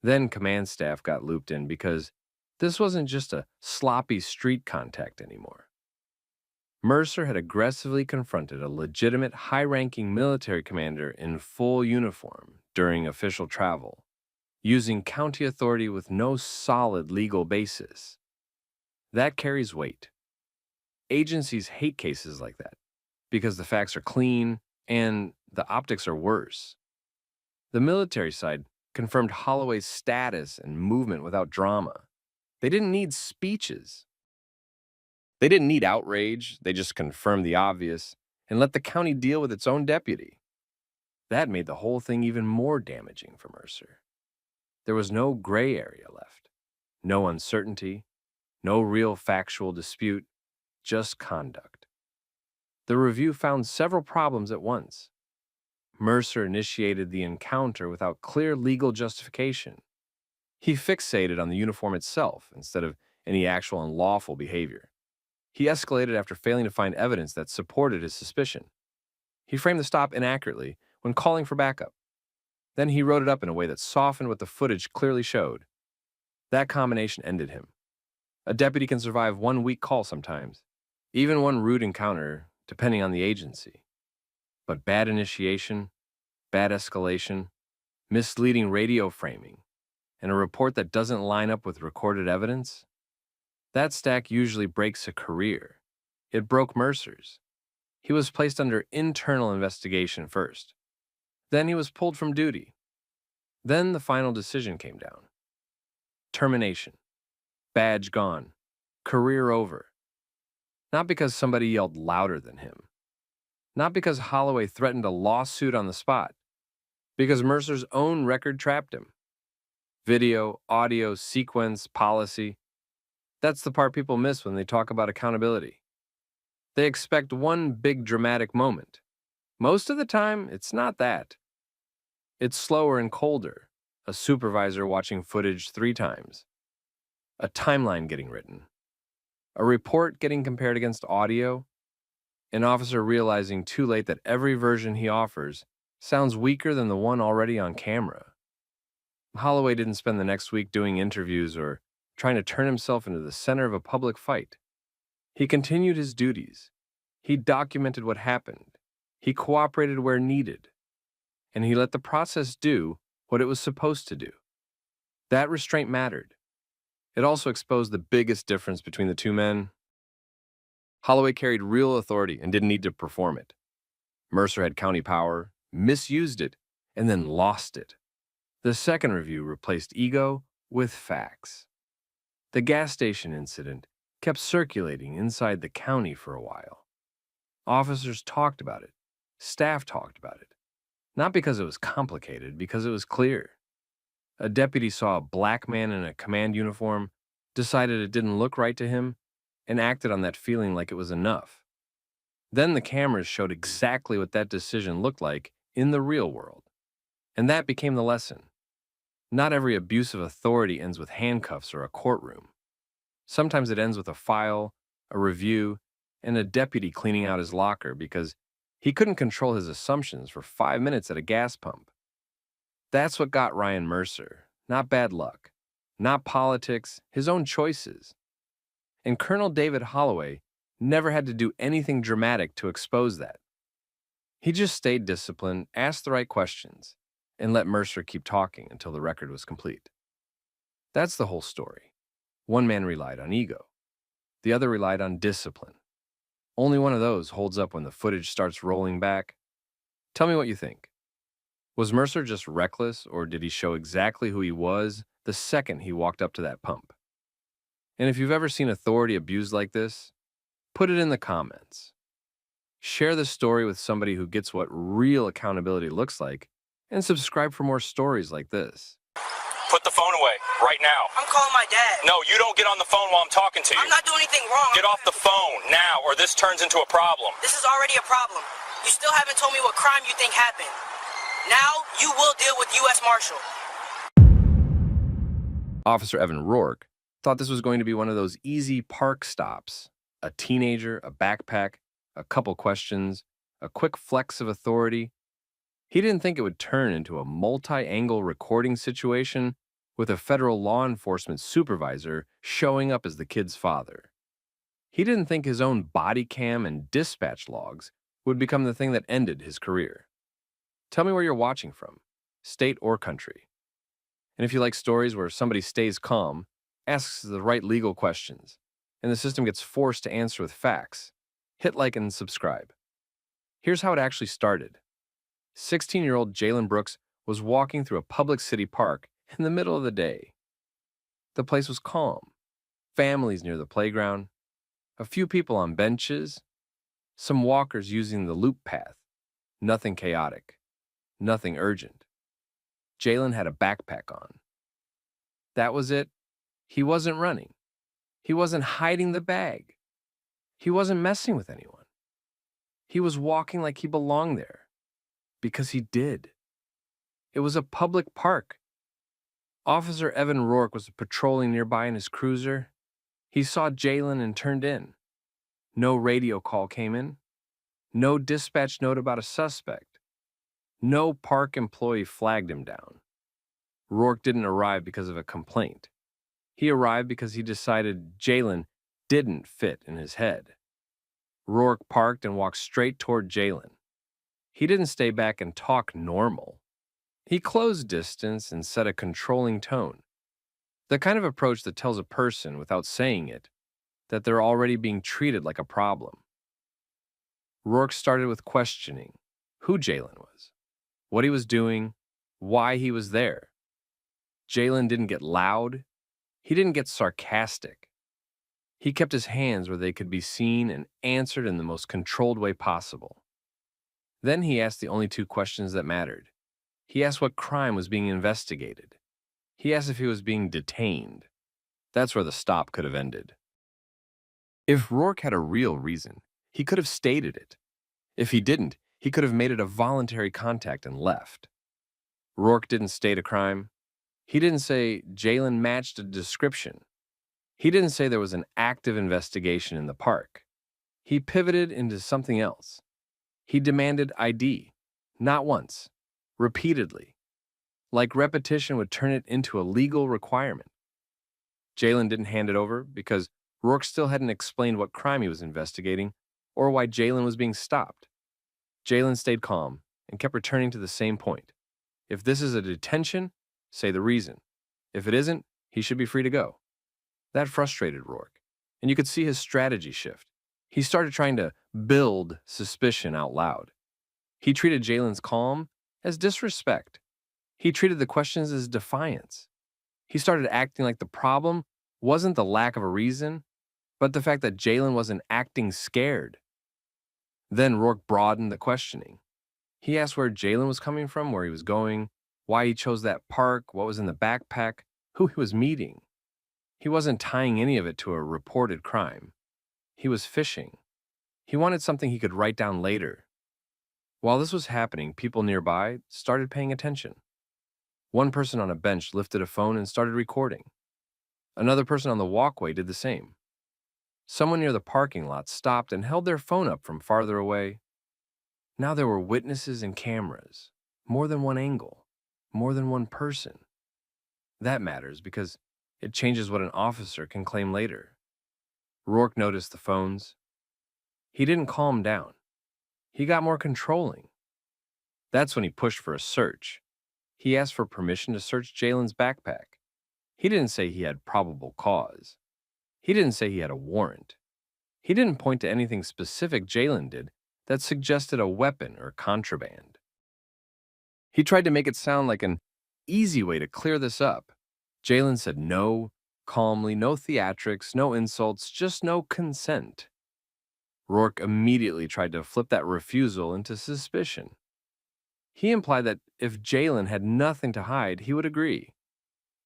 Then command staff got looped in because this wasn't just a sloppy street contact anymore. Mercer had aggressively confronted a legitimate high-ranking military commander in full uniform during official travel, using county authority with no solid legal basis. That carries weight. Agencies hate cases like that because the facts are clean and the optics are worse. The military side confirmed Holloway's status and movement without drama. They didn't need speeches. They didn't need outrage. They just confirmed the obvious and let the county deal with its own deputy. That made the whole thing even more damaging for Mercer. There was no gray area left, no uncertainty, no real factual dispute, just conduct. The review found several problems at once. Mercer initiated the encounter without clear legal justification. He fixated on the uniform itself instead of any actual unlawful behavior. He escalated after failing to find evidence that supported his suspicion. He framed the stop inaccurately when calling for backup. Then he wrote it up in a way that softened what the footage clearly showed. That combination ended him. A deputy can survive one weak call sometimes, even one rude encounter, depending on the agency. But bad initiation, bad escalation, misleading radio framing, and a report that doesn't line up with recorded evidence, that stack usually breaks a career. It broke Mercer's. He was placed under internal investigation first. Then he was pulled from duty. Then the final decision came down. Termination. Badge gone. Career over. Not because somebody yelled louder than him. Not because Holloway threatened a lawsuit on the spot. Because Mercer's own record trapped him. Video, audio, sequence, policy. That's the part people miss when they talk about accountability. They expect one big dramatic moment. Most of the time, it's not that. It's slower and colder. A supervisor watching footage 3 times. A timeline getting written. A report getting compared against audio. An officer realizing too late that every version he offers sounds weaker than the one already on camera. Holloway didn't spend the next week doing interviews or trying to turn himself into the center of a public fight. He continued his duties. He documented what happened. He cooperated where needed. And he let the process do what it was supposed to do. That restraint mattered. It also exposed the biggest difference between the two men. Holloway carried real authority and didn't need to perform it. Mercer had county power, misused it, and then lost it. The second review replaced ego with facts. The gas station incident kept circulating inside the county for a while. Officers talked about it. Staff talked about it. Not because it was complicated, because it was clear. A deputy saw a black man in a command uniform, decided it didn't look right to him, and acted on that feeling like it was enough. Then the cameras showed exactly what that decision looked like in the real world. And that became the lesson. Not every abuse of authority ends with handcuffs or a courtroom. Sometimes it ends with a file, a review, and a deputy cleaning out his locker because he couldn't control his assumptions for 5 minutes at a gas pump. That's what got Ryan Mercer. Not bad luck. Not politics, his own choices. And Colonel David Holloway never had to do anything dramatic to expose that. He just stayed disciplined, asked the right questions, and let Mercer keep talking until the record was complete. That's the whole story. One man relied on ego. The other relied on discipline. Only one of those holds up when the footage starts rolling back. Tell me what you think. Was Mercer just reckless, or did he show exactly who he was the second he walked up to that pump? And if you've ever seen authority abused like this, put it in the comments. Share the story with somebody who gets what real accountability looks like, and subscribe for more stories like this. Put the phone away right now. I'm calling my dad. No, you don't get on the phone while I'm talking to you. I'm not doing anything wrong. Get off the phone now, or this turns into a problem. This is already a problem. You still haven't told me what crime you think happened. Now, you will deal with U.S. Marshal. Officer Evan Rourke thought this was going to be one of those easy park stops. A teenager, a backpack, a couple questions, a quick flex of authority. He didn't think it would turn into a multi-angle recording situation with a federal law enforcement supervisor showing up as the kid's father. He didn't think his own body cam and dispatch logs would become the thing that ended his career. Tell me where you're watching from, state or country. And if you like stories where somebody stays calm, asks the right legal questions, and the system gets forced to answer with facts, hit like and subscribe. Here's how it actually started. 16-year-old Jalen Brooks was walking through a public city park in the middle of the day. The place was calm. Families near the playground, a few people on benches, some walkers using the loop path. Nothing chaotic. Nothing urgent. Jalen had a backpack on. That was it. He wasn't running. He wasn't hiding the bag. He wasn't messing with anyone. He was walking like he belonged there. Because he did. It was a public park. Officer Evan Rourke was patrolling nearby in his cruiser. He saw Jalen and turned in. No radio call came in. No dispatch note about a suspect. No park employee flagged him down. Rourke didn't arrive because of a complaint. He arrived because he decided Jalen didn't fit in his head. Rourke parked and walked straight toward Jalen. He didn't stay back and talk normal. He closed distance and set a controlling tone. The kind of approach that tells a person, without saying it, that they're already being treated like a problem. Rourke started with questioning who Jalen was, what he was doing, why he was there. Jalen didn't get loud. He didn't get sarcastic. He kept his hands where they could be seen and answered in the most controlled way possible. Then he asked the only two questions that mattered. He asked what crime was being investigated. He asked if he was being detained. That's where the stop could have ended. If Rourke had a real reason, he could have stated it. If he didn't, he could have made it a voluntary contact and left. Rourke didn't state a crime. He didn't say Jalen matched a description. He didn't say there was an active investigation in the park. He pivoted into something else. He demanded ID, not once, repeatedly, like repetition would turn it into a legal requirement. Jalen didn't hand it over because Rourke still hadn't explained what crime he was investigating or why Jalen was being stopped. Jalen stayed calm and kept returning to the same point. If this is a detention, say the reason. If it isn't, he should be free to go. That frustrated Rourke, and you could see his strategy shift. He started trying to build suspicion out loud. He treated Jalen's calm as disrespect. He treated the questions as defiance. He started acting like the problem wasn't the lack of a reason, but the fact that Jalen wasn't acting scared. Then Rourke broadened the questioning. He asked where Jalen was coming from, where he was going, why he chose that park, what was in the backpack, who he was meeting. He wasn't tying any of it to a reported crime. He was fishing. He wanted something he could write down later. While this was happening, people nearby started paying attention. One person on a bench lifted a phone and started recording. Another person on the walkway did the same. Someone near the parking lot stopped and held their phone up from farther away. Now there were witnesses and cameras, more than one angle, more than one person. That matters because it changes what an officer can claim later. Rourke noticed the phones. He didn't calm down. He got more controlling. That's when he pushed for a search. He asked for permission to search Jalen's backpack. He didn't say he had probable cause. He didn't say he had a warrant. He didn't point to anything specific Jalen did that suggested a weapon or contraband. He tried to make it sound like an easy way to clear this up. Jalen said no, calmly, no theatrics, no insults, just no consent. Rourke immediately tried to flip that refusal into suspicion. He implied that if Jalen had nothing to hide, he would agree.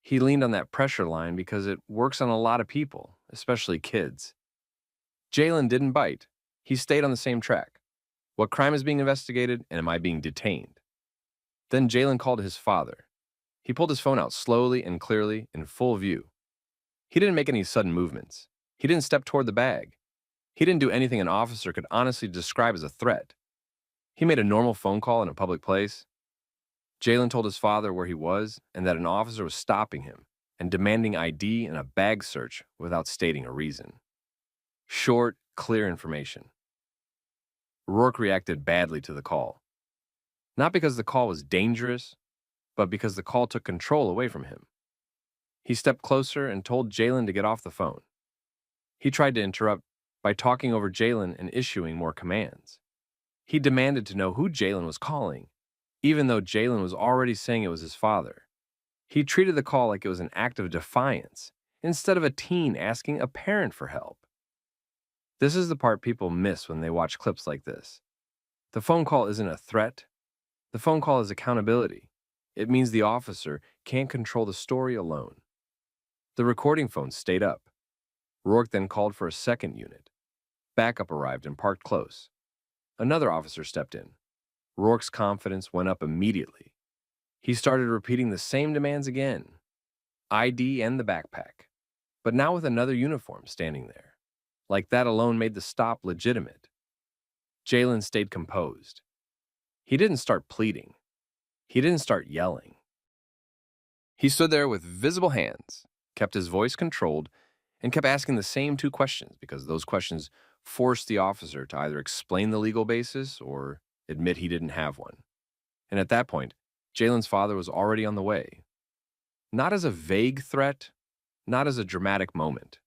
He leaned on that pressure line because it works on a lot of people, especially kids. Jalen didn't bite. He stayed on the same track. What crime is being investigated, and am I being detained? Then Jalen called his father. He pulled his phone out slowly and clearly, in full view. He didn't make any sudden movements. He didn't step toward the bag. He didn't do anything an officer could honestly describe as a threat. He made a normal phone call in a public place. Jalen told his father where he was and that an officer was stopping him and demanding ID and a bag search without stating a reason. Short, clear information. Rourke reacted badly to the call. Not because the call was dangerous, but because the call took control away from him. He stepped closer and told Jalen to get off the phone. He tried to interrupt by talking over Jalen and issuing more commands. He demanded to know who Jalen was calling, even though Jalen was already saying it was his father. He treated the call like it was an act of defiance, instead of a teen asking a parent for help. This is the part people miss when they watch clips like this. The phone call isn't a threat. The phone call is accountability. It means the officer can't control the story alone. The recording phone stayed up. Rourke then called for a second unit. Backup arrived and parked close. Another officer stepped in. Rourke's confidence went up immediately. He started repeating the same demands again. ID and the backpack. But now with another uniform standing there. Like that alone made the stop legitimate. Jalen stayed composed. He didn't start pleading. He didn't start yelling. He stood there with visible hands, kept his voice controlled, and kept asking the same two questions because those questions forced the officer to either explain the legal basis or admit he didn't have one. And at that point, Jalen's father was already on the way. Not as a vague threat, not as a dramatic moment.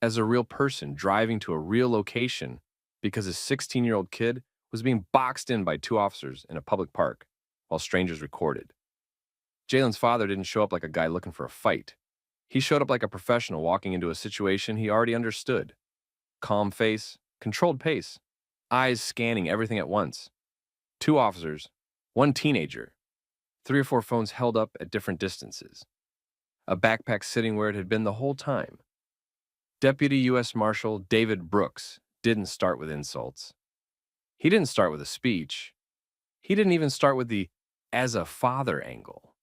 As a real person driving to a real location because his 16-year-old kid was being boxed in by two officers in a public park while strangers recorded. Jalen's father didn't show up like a guy looking for a fight. He showed up like a professional walking into a situation he already understood. Calm face, controlled pace, eyes scanning everything at once. Two officers, one teenager, 3 or 4 phones held up at different distances. A backpack sitting where it had been the whole time. Deputy U.S. Marshal David Brooks didn't start with insults. He didn't start with a speech. He didn't even start with the as a father angle.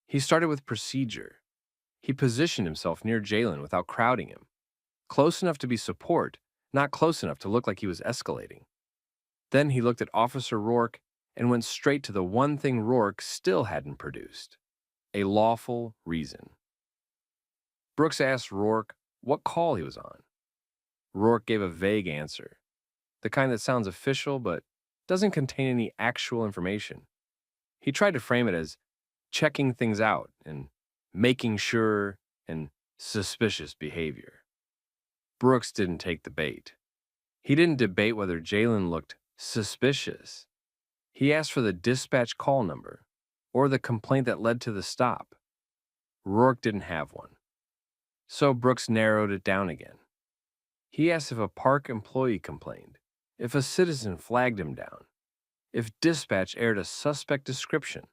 He started with procedure. He positioned himself near Jalen without crowding him. Close enough to be support, not close enough to look like he was escalating. Then he looked at Officer Rourke and went straight to the one thing Rourke still hadn't produced: a lawful reason. Brooks asked Rourke what call he was on. Rourke gave a vague answer, the kind that sounds official but doesn't contain any actual information. He tried to frame it as checking things out and making sure and suspicious behavior. Brooks didn't take the bait. He didn't debate whether Jalen looked suspicious. He asked for the dispatch call number or the complaint that led to the stop. Rourke didn't have one. So Brooks narrowed it down again. He asked if a park employee complained, if a citizen flagged him down, if dispatch aired a suspect description,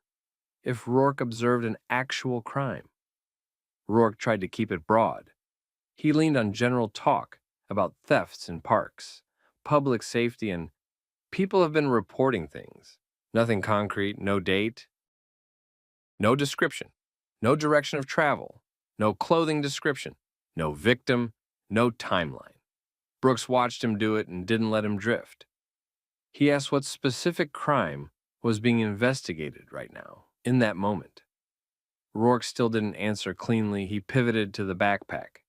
if Rourke observed an actual crime. Rourke tried to keep it broad. He leaned on general talk about thefts in parks, public safety, and people have been reporting things. Nothing concrete, no date, no description, no direction of travel, no clothing description, no victim, no timeline. Brooks watched him do it and didn't let him drift. He asked what specific crime was being investigated right now, in that moment. Rourke still didn't answer cleanly. He pivoted to the backpack.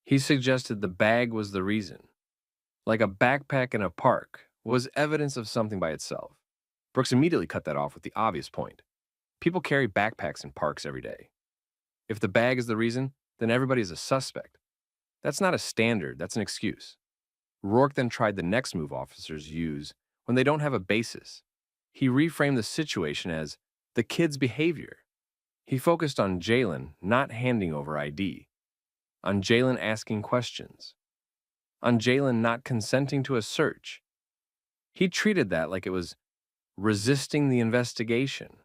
He suggested the bag was the reason. Like a backpack in a park was evidence of something by itself. Brooks immediately cut that off with the obvious point. People carry backpacks in parks every day. If the bag is the reason, then everybody is a suspect. That's not a standard, that's an excuse. Rourke then tried the next move officers use when they don't have a basis. He reframed the situation as the kid's behavior. He focused on Jalen not handing over ID, on Jalen asking questions, on Jalen not consenting to a search. He treated that like it was resisting the investigation.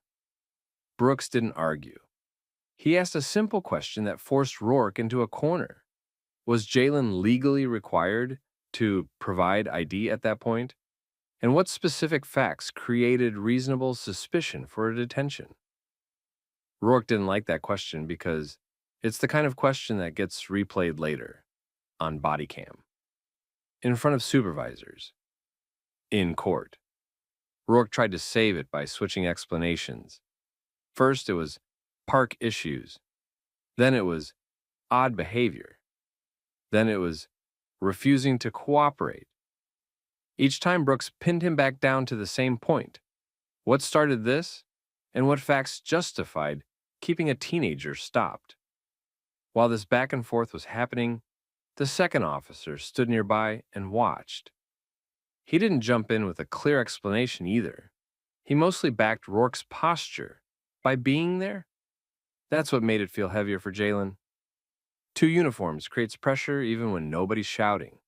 Brooks didn't argue. He asked a simple question that forced Rourke into a corner. Was Jalen legally required to provide ID at that point? And what specific facts created reasonable suspicion for a detention? Rourke didn't like that question because it's the kind of question that gets replayed later on Bodycam, in front of supervisors, in court. Rourke tried to save it by switching explanations. First, it was park issues. Then it was odd behavior. Then it was refusing to cooperate. Each time Brooks pinned him back down to the same point. What started this, and what facts justified keeping a teenager stopped? While this back and forth was happening, the second officer stood nearby and watched. He didn't jump in with a clear explanation either. He mostly backed Rourke's posture by being there. That's what made it feel heavier for Jalen. 2 uniforms creates pressure even when nobody's shouting.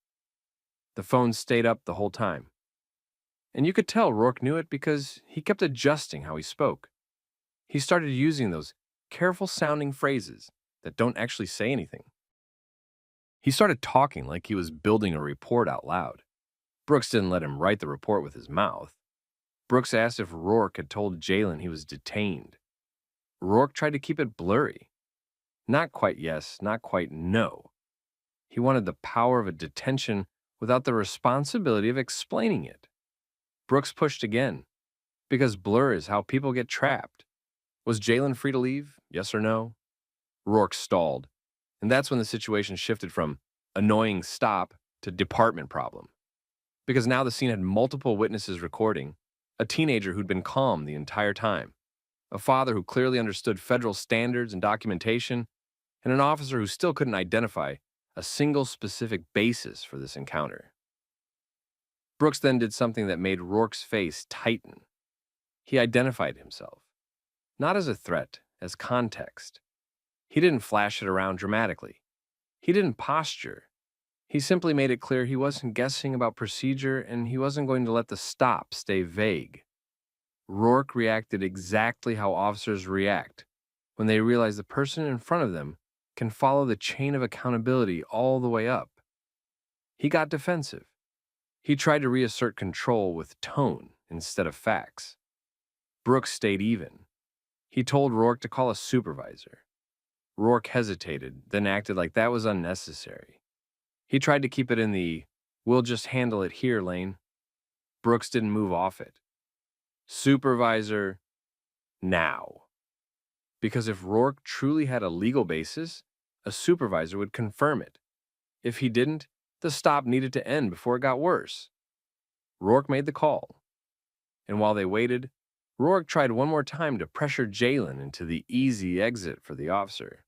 The phone stayed up the whole time. And you could tell Rourke knew it because he kept adjusting how he spoke. He started using those careful-sounding phrases that don't actually say anything. He started talking like he was building a report out loud. Brooks didn't let him write the report with his mouth. Brooks asked if Rourke had told Jalen he was detained. Rourke tried to keep it blurry. Not quite yes, not quite no. He wanted the power of a detention without the responsibility of explaining it. Brooks pushed again, because blur is how people get trapped. Was Jalen free to leave? Yes or no? Rourke stalled, and that's when the situation shifted from annoying stop to department problem. Because now the scene had multiple witnesses recording, a teenager who'd been calm the entire time, a father who clearly understood federal standards and documentation, and an officer who still couldn't identify a single specific basis for this encounter. Brooks then did something that made Rourke's face tighten. He identified himself, not as a threat, as context. He didn't flash it around dramatically. He didn't posture. He simply made it clear he wasn't guessing about procedure and he wasn't going to let the stop stay vague. Rourke reacted exactly how officers react when they realize the person in front of them can follow the chain of accountability all the way up. He got defensive. He tried to reassert control with tone instead of facts. Brooks stayed even. He told Rourke to call a supervisor. Rourke hesitated, then acted like that was unnecessary. He tried to keep it in the, we'll just handle it here lane. Brooks didn't move off it. Supervisor, now. Because if Rourke truly had a legal basis, a supervisor would confirm it. If he didn't, the stop needed to end before it got worse. Rourke made the call. And while they waited, Rourke tried one more time to pressure Jalen into the easy exit for the officer.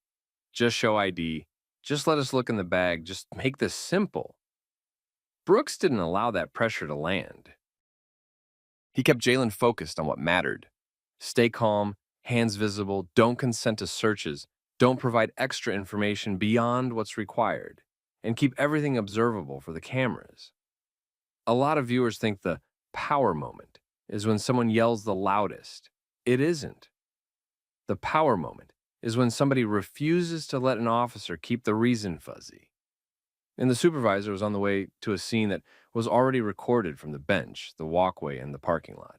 Just show ID. Just let us look in the bag. Just make this simple. Brooks didn't allow that pressure to land. He kept Jalen focused on what mattered. Stay calm, hands visible, don't consent to searches, don't provide extra information beyond what's required, and keep everything observable for the cameras. A lot of viewers think the power moment is when someone yells the loudest. It isn't. The power moment is when somebody refuses to let an officer keep the reason fuzzy. And the supervisor was on the way to a scene that was already recorded from the bench, the walkway, and the parking lot.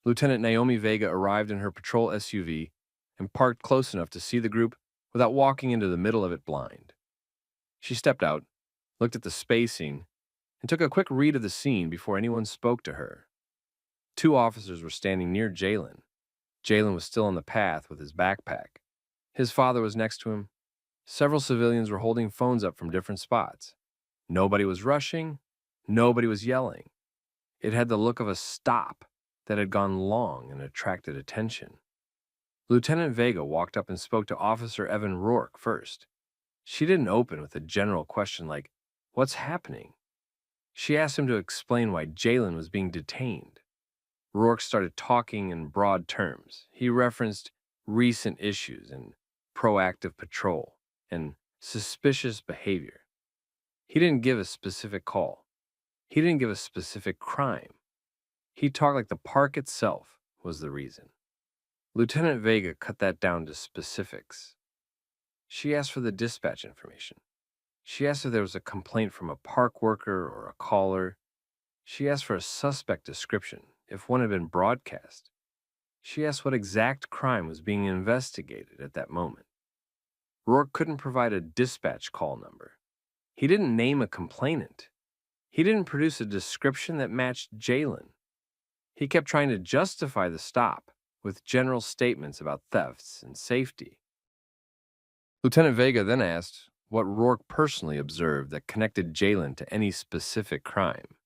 Lieutenant Naomi Vega arrived in her patrol SUV and parked close enough to see the group without walking into the middle of it blind. She stepped out, looked at the spacing, and took a quick read of the scene before anyone spoke to her. 2 officers were standing near Jalen. Jalen was still on the path with his backpack. His father was next to him. Several civilians were holding phones up from different spots. Nobody was rushing. Nobody was yelling. It had the look of a stop that had gone long and attracted attention. Lieutenant Vega walked up and spoke to Officer Evan Rourke first. She didn't open with a general question like, "What's happening?" She asked him to explain why Jalen was being detained. Rourke started talking in broad terms. He referenced recent issues and proactive patrol and suspicious behavior. He didn't give a specific call. He didn't give a specific crime. He talked like the park itself was the reason. Lieutenant Vega cut that down to specifics. She asked for the dispatch information. She asked if there was a complaint from a park worker or a caller. She asked for a suspect description, if one had been broadcast. She asked what exact crime was being investigated at that moment. Rourke couldn't provide a dispatch call number. He didn't name a complainant. He didn't produce a description that matched Jalen. He kept trying to justify the stop with general statements about thefts and safety. Lieutenant Vega then asked what Rourke personally observed that connected Jalen to any specific crime.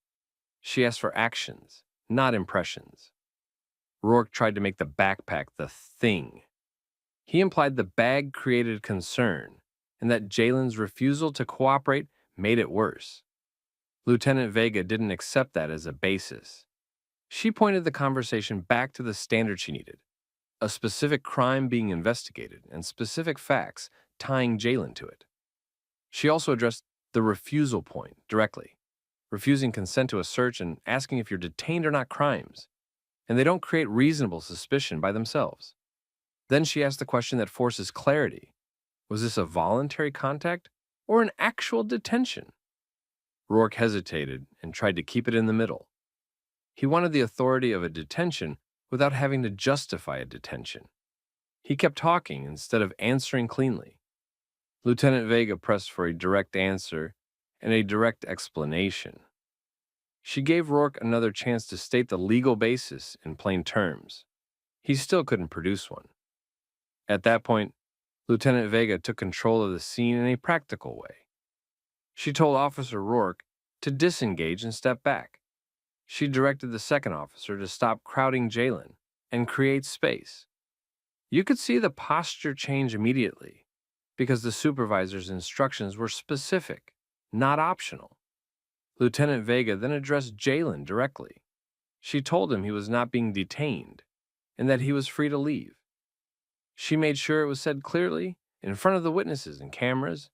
She asked for actions, not impressions. Rourke tried to make the backpack the thing. He implied the bag created concern and that Jalen's refusal to cooperate made it worse. Lieutenant Vega didn't accept that as a basis. She pointed the conversation back to the standard she needed, a specific crime being investigated and specific facts tying Jalen to it. She also addressed the refusal point directly, refusing consent to a search and asking if you're detained or not crimes, and they don't create reasonable suspicion by themselves. Then she asked the question that forces clarity. Was this a voluntary contact or an actual detention? Rourke hesitated and tried to keep it in the middle. He wanted the authority of a detention without having to justify a detention. He kept talking instead of answering cleanly. Lieutenant Vega pressed for a direct answer and a direct explanation. She gave Rourke another chance to state the legal basis in plain terms. He still couldn't produce one. At that point, Lieutenant Vega took control of the scene in a practical way. She told Officer Rourke to disengage and step back. She directed the second officer to stop crowding Jalen and create space. You could see the posture change immediately because the supervisor's instructions were specific, not optional. Lieutenant Vega then addressed Jalen directly. She told him he was not being detained and that he was free to leave. She made sure it was said clearly in front of the witnesses and cameras,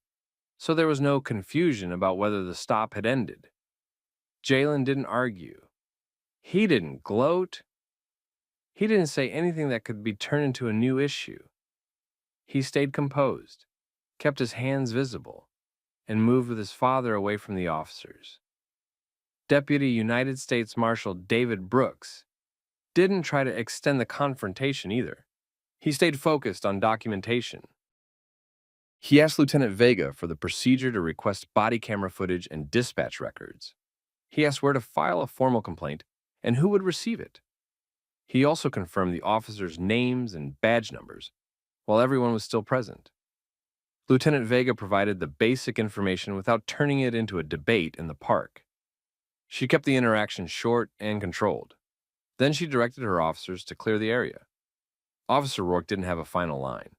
so there was no confusion about whether the stop had ended. Jalen didn't argue. He didn't gloat. He didn't say anything that could be turned into a new issue. He stayed composed, kept his hands visible, and moved with his father away from the officers. Deputy United States Marshal David Brooks didn't try to extend the confrontation either. He stayed focused on documentation. He asked Lieutenant Vega for the procedure to request body camera footage and dispatch records. He asked where to file a formal complaint and who would receive it. He also confirmed the officers' names and badge numbers while everyone was still present. Lieutenant Vega provided the basic information without turning it into a debate in the park. She kept the interaction short and controlled. Then she directed her officers to clear the area. Officer Rourke didn't have a final line.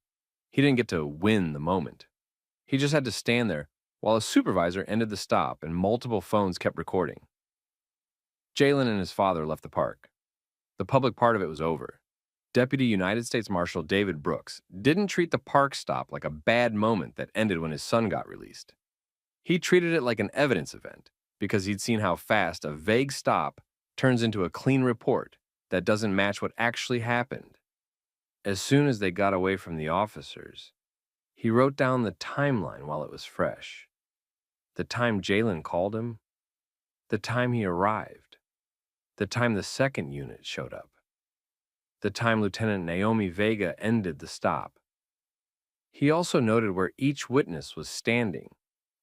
He didn't get to win the moment. He just had to stand there while a supervisor ended the stop and multiple phones kept recording. Jalen and his father left the park. The public part of it was over. Deputy United States Marshal David Brooks didn't treat the park stop like a bad moment that ended when his son got released. He treated it like an evidence event because he'd seen how fast a vague stop turns into a clean report that doesn't match what actually happened. As soon as they got away from the officers, he wrote down the timeline while it was fresh. The time Jalen called him, the time he arrived, the time the second unit showed up, the time Lieutenant Naomi Vega ended the stop. He also noted where each witness was standing,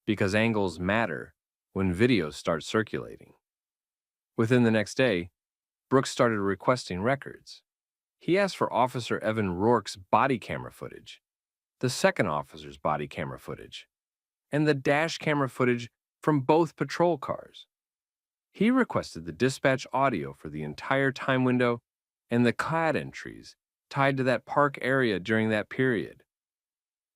because angles matter when videos start circulating. Within the next day, Brooks started requesting records. He asked for Officer Evan Rourke's body camera footage, the second officer's body camera footage, and the dash camera footage from both patrol cars. He requested the dispatch audio for the entire time window and the CAD entries tied to that park area during that period.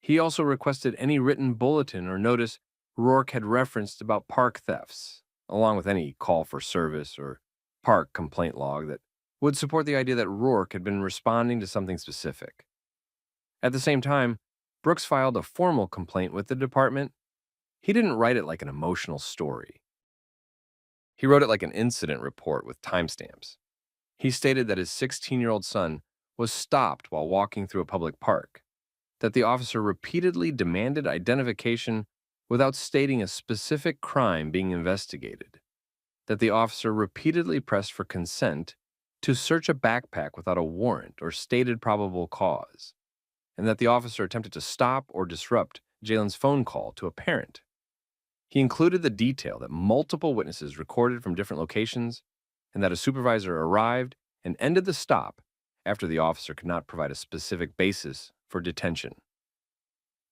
He also requested any written bulletin or notice Rourke had referenced about park thefts, along with any call for service or park complaint log that would support the idea that Rourke had been responding to something specific. At the same time, Brooks filed a formal complaint with the department. He didn't write it like an emotional story. He wrote it like an incident report with timestamps. He stated that his 16-year-old son was stopped while walking through a public park, that the officer repeatedly demanded identification without stating a specific crime being investigated, that the officer repeatedly pressed for consent to search a backpack without a warrant or stated probable cause, and that the officer attempted to stop or disrupt Jalen's phone call to a parent. He included the detail that multiple witnesses recorded from different locations and that a supervisor arrived and ended the stop after the officer could not provide a specific basis for detention.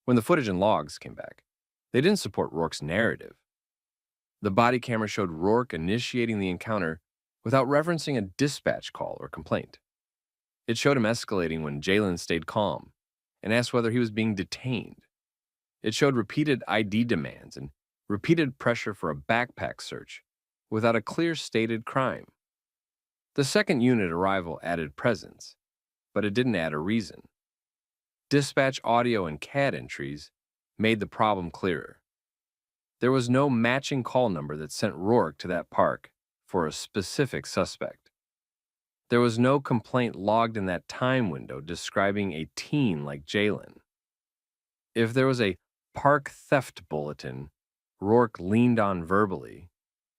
When the footage and logs came back, they didn't support Rourke's narrative. The body camera showed Rourke initiating the encounter without referencing a dispatch call or complaint. It showed him escalating when Jalen stayed calm and asked whether he was being detained. It showed repeated ID demands and repeated pressure for a backpack search without a clear stated crime. The second unit arrival added presence, but it didn't add a reason. Dispatch audio and CAD entries made the problem clearer. There was no matching call number that sent Rourke to that park for a specific suspect. There was no complaint logged in that time window describing a teen like Jalen. If there was a park theft bulletin Rourke leaned on verbally,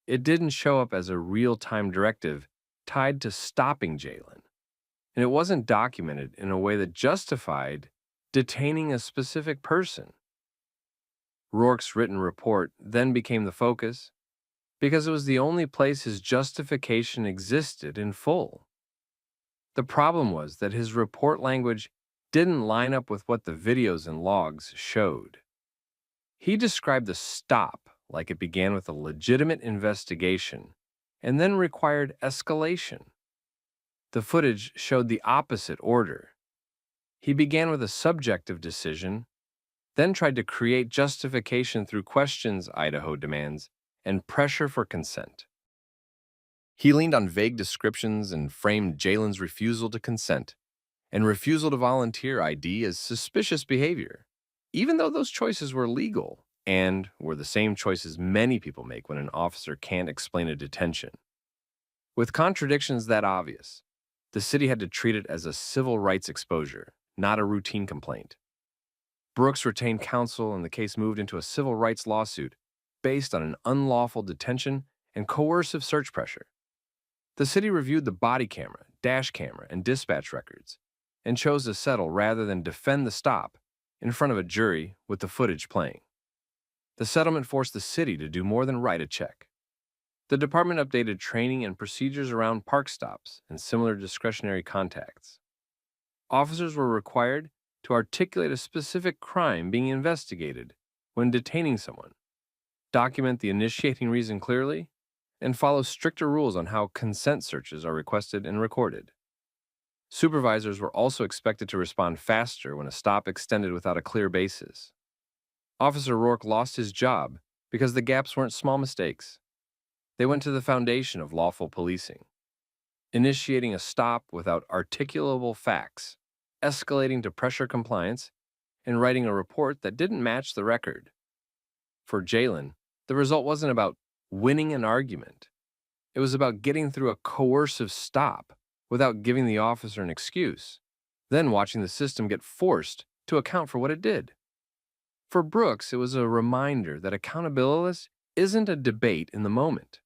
it didn't show up as a real-time directive tied to stopping Jalen, and it wasn't documented in a way that justified detaining a specific person. Rourke's written report then became the focus because it was the only place his justification existed in full. The problem was that his report language didn't line up with what the videos and logs showed. He described the stop like it began with a legitimate investigation and then required escalation. The footage showed the opposite order. He began with a subjective decision, then tried to create justification through questions Idaho demands and pressure for consent. He leaned on vague descriptions and framed Jalen's refusal to consent and refusal to volunteer ID as suspicious behavior, even though those choices were legal and were the same choices many people make when an officer can't explain a detention. With contradictions that obvious, the city had to treat it as a civil rights exposure, not a routine complaint. Brooks retained counsel and the case moved into a civil rights lawsuit based on an unlawful detention and coercive search pressure. The city reviewed the body camera, dash camera, and dispatch records and chose to settle rather than defend the stop in front of a jury with the footage playing. The settlement forced the city to do more than write a check. The department updated training and procedures around park stops and similar discretionary contacts. Officers were required to articulate a specific crime being investigated when detaining someone, document the initiating reason clearly, and follow stricter rules on how consent searches are requested and recorded. Supervisors were also expected to respond faster when a stop extended without a clear basis. Officer Rourke lost his job because the gaps weren't small mistakes. They went to the foundation of lawful policing. Initiating a stop without articulable facts, escalating to pressure compliance, and writing a report that didn't match the record. For Jalen, the result wasn't about winning an argument. It was about getting through a coercive stop without giving the officer an excuse, then watching the system get forced to account for what it did. For Brooks, it was a reminder that accountability isn't a debate in the moment.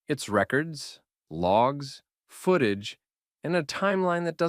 It's records, logs, footage, and a timeline that doesn't